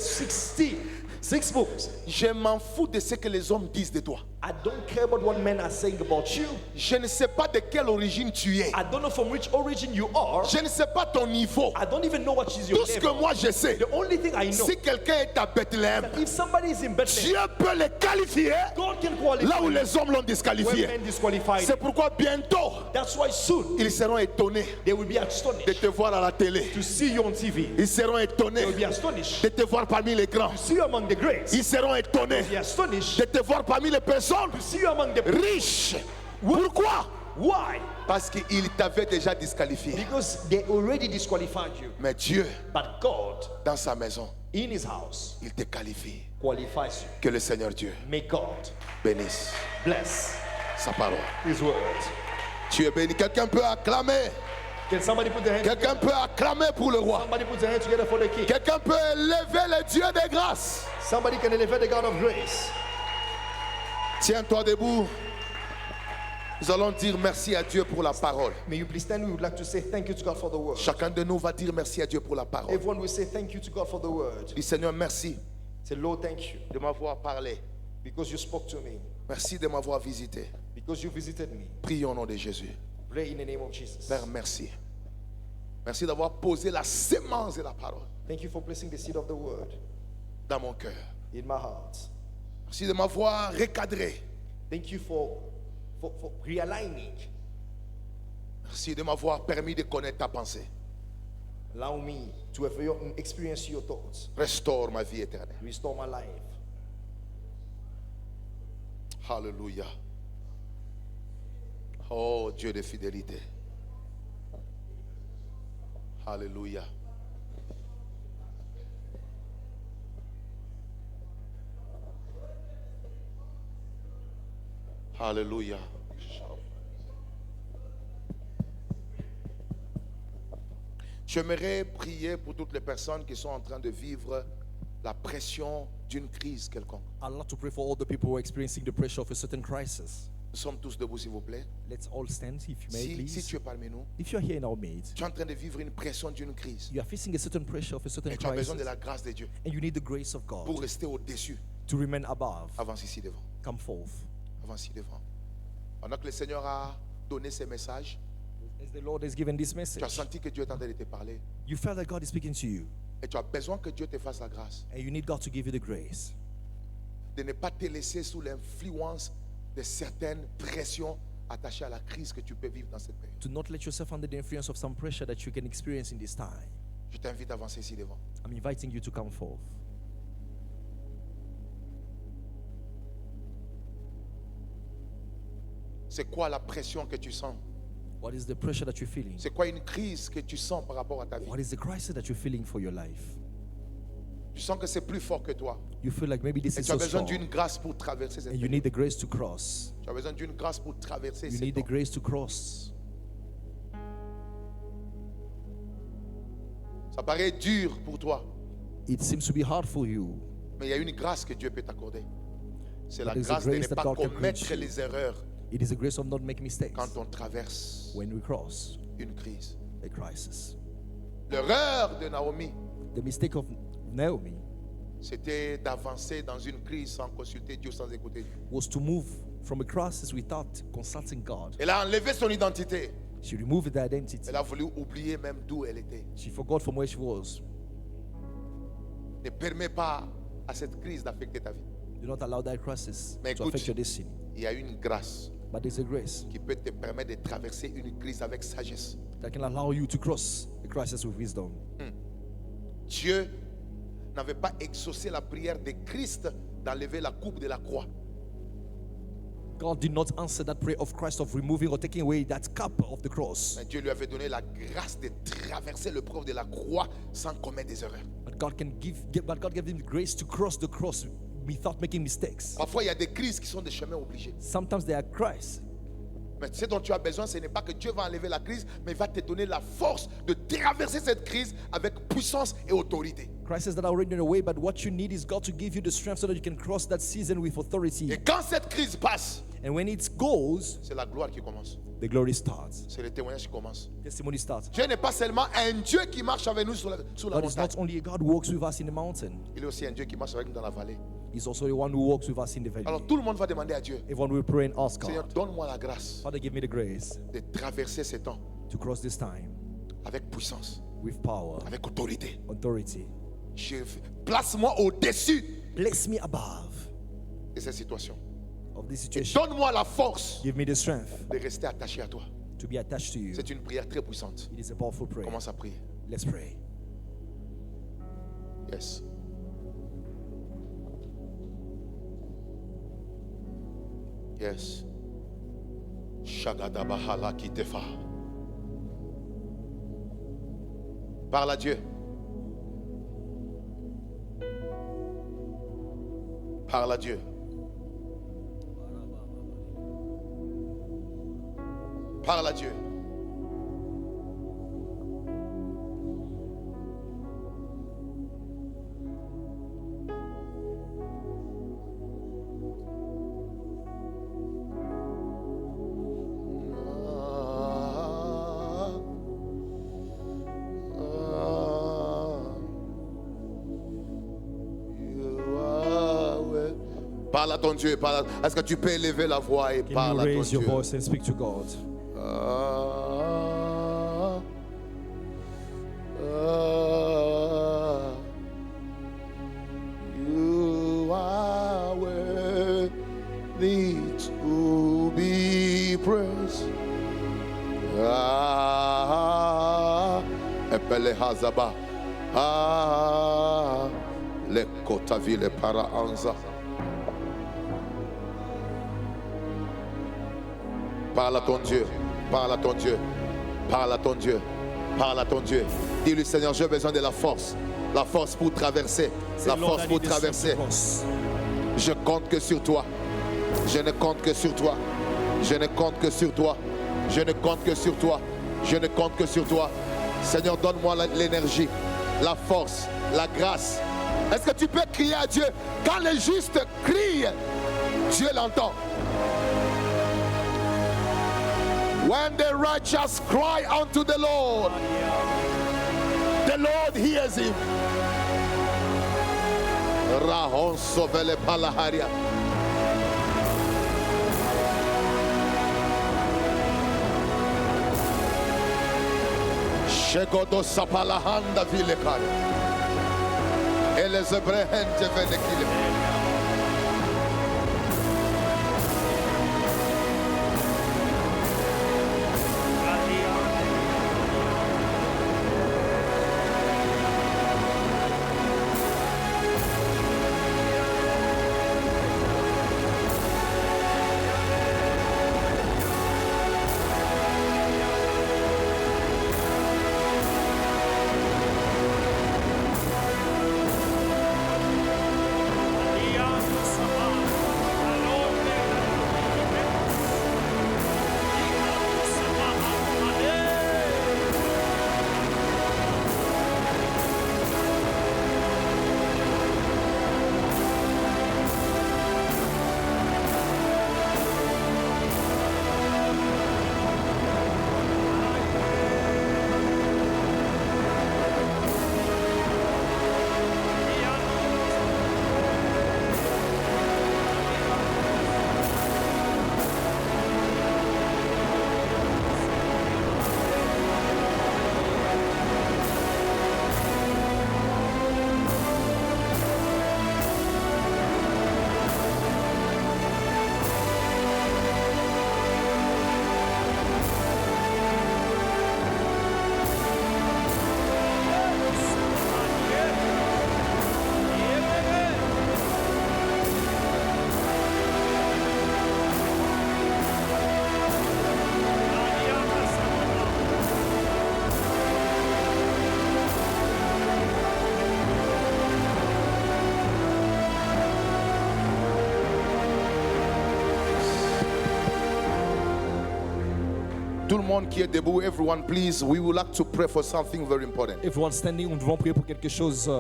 66 books. Je m'en fous de ce que les hommes disent de toi. I don't care about what men are saying about you. Je ne sais pas de quelle origine tu es. I don't know from which origin you are. Je ne sais pas ton niveau. I don't even know what is your Tout ce que level. moi je sais, The only thing I know, si quelqu'un est à Bethléem, if somebody is in Bethlehem, Dieu peut les qualifier God can qualify là où les hommes l'ont when disqualifié. men disqualified. C'est pourquoi bientôt, That's why soon ils seront étonnés they will be de astonished te voir à la télé. to see you on TV. Ils seront étonnés They will be astonished de te voir parmi les grands. to see you among the greats. Ils seront étonnés They are astonished de te voir parmi les personnes to see you among the riches. Pourquoi? Why? Parce qu'ils t'avaient déjà disqualifié. Because they already disqualified you. Mais Dieu, But God, dans sa maison, in His house, il te qualifie. qualifies you. Que le Seigneur Dieu May God bénisse bless sa parole. His word. Tu es béni. Quelqu'un peut acclamer. Can somebody put their hands Quelqu'un peut acclamer pour le roi. Somebody put their hands together for the King. Quelqu'un peut élever le Dieu de grâce. Somebody can elevate the God of grace. Tiens-toi debout. Nous allons dire merci à Dieu pour la parole. May you please stand. We would like to say thank you to God for the word. Chacun de nous va dire merci à Dieu pour la parole. Everyone will say thank you to God for the word. Dis Seigneur, merci Say, Lord, thank you de m'avoir parlé. because you spoke to me, Merci de m'avoir visité. because you visited me. Prions au nom de Jésus. Pray in the name of Jesus. Père, merci. Merci d'avoir posé la sémence de la parole Thank you for placing the seed of the word dans mon cœur. in my heart. Merci de m'avoir recadré. Thank you for realigning. Merci de m'avoir permis de connaître ta pensée. Allow me to have experience your thoughts. Restaure ma vie éternelle. Restore my life. Alléluia. Oh Dieu de fidélité. Alléluia. Alléluia. J'aimerais prier pour toutes les personnes qui sont en train de vivre la pression d'une crise quelconque. I'd like to pray for all the people who are experiencing the pressure of a certain crisis. Nous sommes tous debout, s'il vous plaît. Let's all stand, if you may, Si please. tu es parmi nous, If you're here in our midst, tu es en train de vivre une pression d'une crise. you are facing a certain pressure of a certain Et tu as besoin de crisis, la grâce de Dieu and you need the grace of pour God rester au-dessus. to remain above. Avance ici devant. Come forth. Avance ici devant. Pendant que le Seigneur a donné ces messages, As the Lord has given this tu as message, senti que Dieu est en train de te parler. you felt that God is speaking to you, Et tu as besoin que Dieu te fasse la grâce and you need God to give you the grace de ne pas te laisser sous l'influence de certaines pressions attachées à la crise que tu peux vivre dans cette période. to not let yourself under the influence of some pressure that you can experience in this time. Je t'invite à avancer ici devant. I'm inviting you to come forth. C'est quoi la pression que tu sens? What is the pressure that you're feeling? C'est quoi une crise que tu sens par rapport à ta vie? What is the crisis that you're feeling for your life? Tu sens que c'est plus fort que toi. You feel like maybe this Et is tu as so besoin strong, d'une grâce pour traverser cette and you période. need the grace to cross. Tu as besoin d'une grâce pour traverser You cette need the temps. grace to cross. Ça paraît dur pour toi, It seems to be hard for you, mais il y a une grâce que Dieu peut t'accorder. C'est la But there's a grâce de ne grace that pas God can commettre grant you. les erreurs It is a grace of not making mistakes quand on traverse when we cross une crise. a crisis. L'erreur de Naomi, The mistake of Naomi c'était d'avancer dans une crise sans consulter Dieu, sans écouter Dieu. was to move from a crisis without consulting God. Elle a enlevé son identité. She removed the identity. Elle a voulu oublier même d'où elle était. She forgot from where she was. Ne permets pas à cette crise d'affecter ta vie. Do not allow that crisis Mais to écoute, affect your destiny. il y a une grâce But there's a grace qui peut te permettre de traverser une crise avec sagesse. that can allow you to cross the crisis with wisdom. Dieu n'avait pas exaucé la prière de Christ d'enlever la coupe de la croix. God did not answer that prayer of Christ of removing or taking away that cup of the cross. Mais Dieu lui avait donné la grâce de traverser l'épreuve de la croix sans commettre des erreurs. But God gave him the grace to cross the cross without making mistakes. Parfois, il y a des crises qui sont des chemins obligés. Sometimes there are crises. Mais ce dont tu as besoin, ce n'est pas que Dieu va enlever la crise, mais il va te donner la force de traverser cette crise avec puissance et autorité. Crises that are already in the way, but what you need is God to give you the strength so that you can cross that season with authority. Et quand cette crise passe, And when it goes, c'est la gloire qui commence. the glory starts. C'est le témoignage qui commence. Testimony starts. Dieu n'est pas seulement un Dieu qui marche avec nous sur la God is montagne. not only a God who walks with us in the mountain, Il est aussi un Dieu qui marche avec nous dans la vallée. He's also the one who walks with us in the valley. Alors tout le monde va demander à Dieu, Everyone will pray and ask Seigneur, God, donne-moi la grâce Father, give me the grace de traverser ces temps to cross this time avec puissance, with power, avec autorité. authority. Place-moi au-dessus Place me above de cette situation. of this Et situation. donne-moi la force Give me the strength de rester attaché à toi. to be attached to you. C'est une prière très puissante. It is a powerful prayer. Commence à prier. Let's pray. Yes. Yes. Shagadabahala kitefa. Parle à Dieu. Parle à Dieu. Parle à Dieu. Parle à ton Dieu. Est-ce que tu peux élever la voix et Can parle you à ton raise your Dieu? voice and speak to God? You are worthy to be praised. Epele hazaba. Le kotavile para anza. Parle à ton Dieu, parle à ton Dieu, parle à ton Dieu, parle à ton Dieu. Dis-lui, Seigneur, j'ai besoin de la force pour traverser, la force pour traverser. Je compte que sur toi, je ne compte que sur toi, je ne compte que sur toi, je ne compte que sur toi, je ne compte que sur toi. Seigneur, donne-moi l'énergie, la force, la grâce. Est-ce que tu peux crier à Dieu? Quand les justes crient, Dieu l'entend. When the righteous cry unto the Lord hears him. Rahon sovele palaharia. Shegodo sapalahanda vilekaya. Elezebrehente venekile. Tout le monde qui est debout, everyone please, we would like to pray for something very important. Everyone standing, nous devons prier pour quelque chose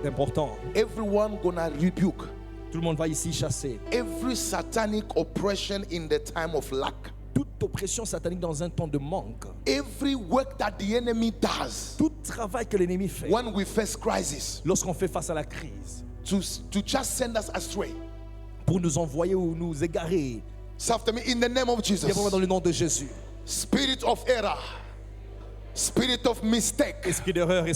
d'important. Everyone gonna rebuke Tout le monde va ici chasser every satanic oppression in the time of lack. toute oppression satanique dans un temps de manque. Every work that the enemy does Tout travail que l'ennemi fait when we face crisis lorsqu'on fait face à la crise to just send us astray. pour nous envoyer ou nous égarer. Say after me, in the name of Jesus. Viens dans le nom de Jésus. Spirit of error, spirit of mistake, Esprit d'erreur,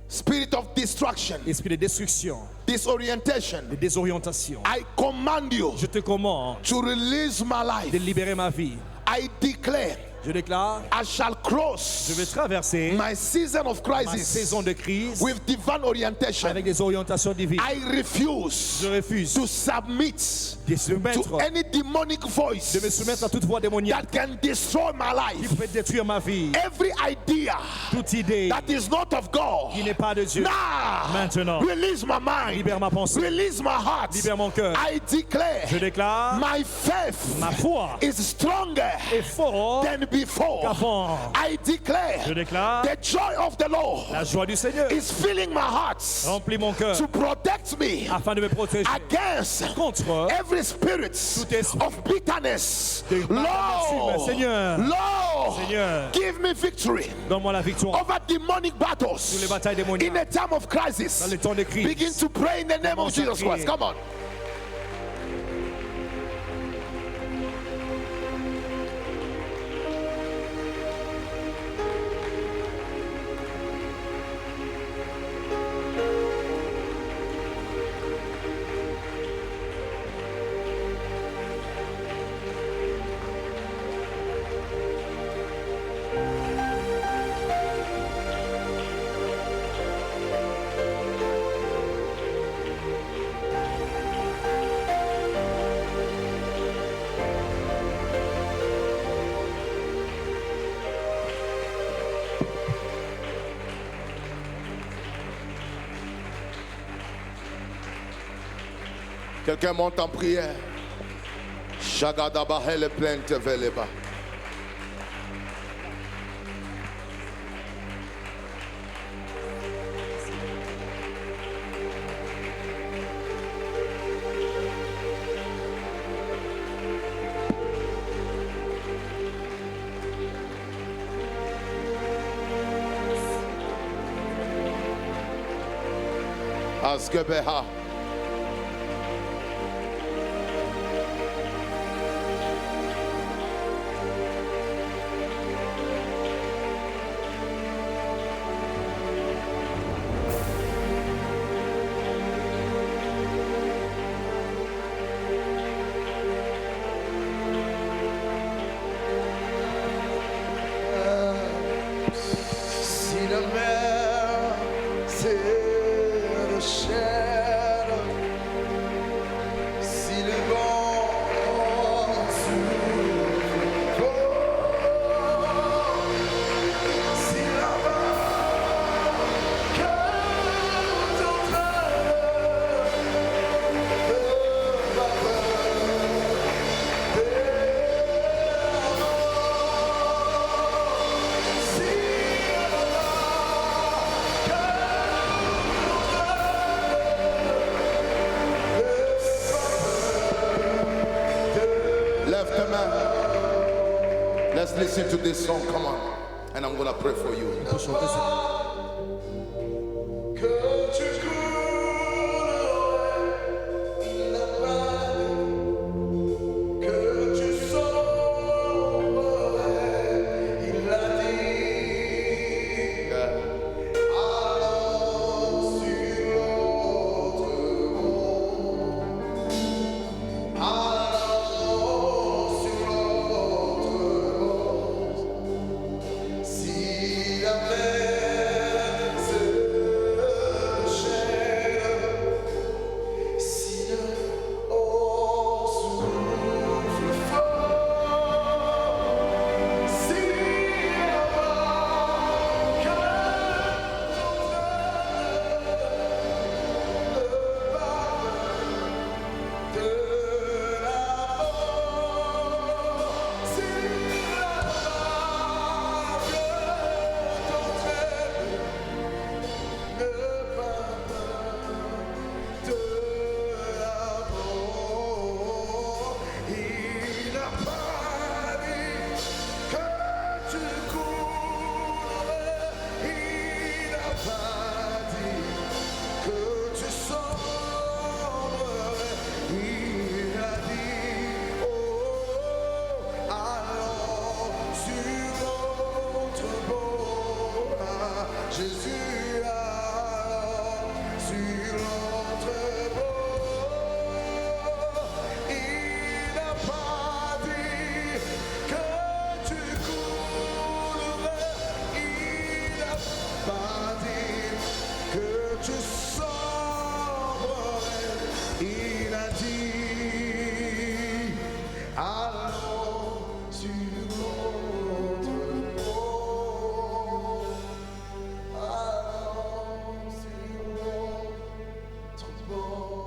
spirit of distraction, esprit de destruction, disorientation, de désorientation. I command you Je te commande to release my de life. libérer ma vie. I declare Je déclare, I shall je cross vais traverser my season of ma crisis saison de crise with divine orientation. avec des orientations divines. I refuse Je refuse to submit de soumettre, to any demonic de me voice soumettre à toute voix démoniaque that can destroy my qui life. peut détruire ma vie. Every idea Toute idée that is not of God, qui n'est pas de Dieu. now Maintenant, release my mind, libère ma pensée, release my heart. libère mon cœur. I declare Je déclare, my faith ma foi is stronger est forte than before. qu'avant. I declare Je déclare, the joy of the Lord la joie du Seigneur is filling my heart remplit mon cœur to protect me afin de me protéger against contre every spirit tout esprit of bitterness. de Lord, malhonnêteté. Seigneur, Lord, Seigneur, give me victory donne-moi la victoire over demonic sur battles les batailles in démoniaques a time of dans crisis. les temps de crise. Begin to pray in the name of Commence à Jesus Christ. prier. Come on. Quelqu'un monte en prière. Shagadabahele plente veleba. Azgebeha. Si la mer se déchaîne, si le vent souffle fort, si la vague t'entraîne, ne va Lève tes mains. Let's listen to this song. Come on. And I'm going to pray for you. que tu coulerais la vague, que tu sauverais, il l'a dit. Alors sur l'autre bord, alors sur l'autre bord, si la mer se gèle, si le haut souffle fort, si la vague t'entraîne, le vent de la mort, si la vague t'entraîne, ne pas de la mort. Il n'a pas dit que tu coulerais, il n'a pas dit que tu sauverais, il a dit, oh, alors sur l'autre bord, Jésus, alors sur l'autre bord, il n'a pas dit que tu coulerais, il n'a pas dit que tu sauverais, il a dit, alors sur l'autre bord, alors sur l'autre bord.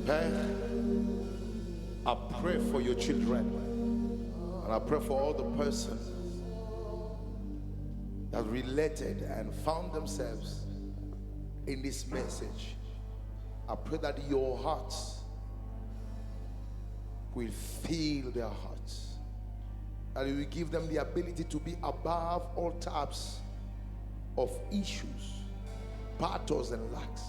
Père, I pray for your children. And I pray for all the persons that related and found themselves in this message. I pray that your hearts will feel their hearts. And you will give them the ability to be above all types of issues, battles, and lacks.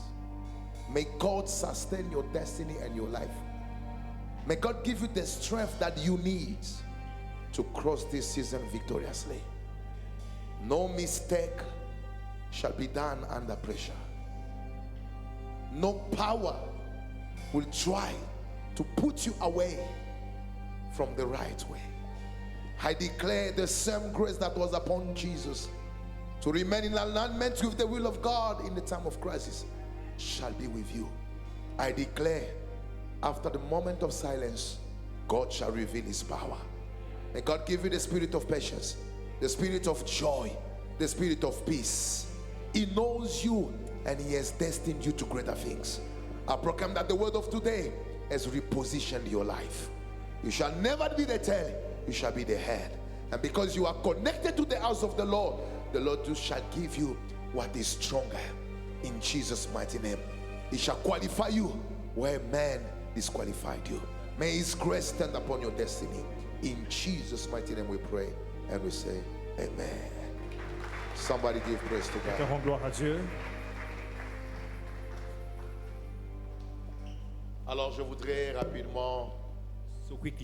May God sustain your destiny and your life. May God give you the strength that you need to cross this season victoriously. No mistake shall be done under pressure. No power will try to put you away from the right way. I declare the same grace that was upon Jesus to remain in alignment with the will of God in the time of crisis shall be with you. I declare, after the moment of silence, God shall reveal his power. May God give you the spirit of patience, the spirit of joy, the spirit of peace. He knows you and he has destined you to greater things. I proclaim that the word of today has repositioned your life. You shall never be the tail, you shall be the head. And because you are connected to the house of the Lord too shall give you what is stronger. In Jesus' mighty name, he shall qualify you where man disqualified you. May his grace stand upon your destiny. In Jesus' mighty name we pray and we say amen. Somebody give praise to God. Rends gloire à Dieu. Alors je voudrais rapidement So quickly.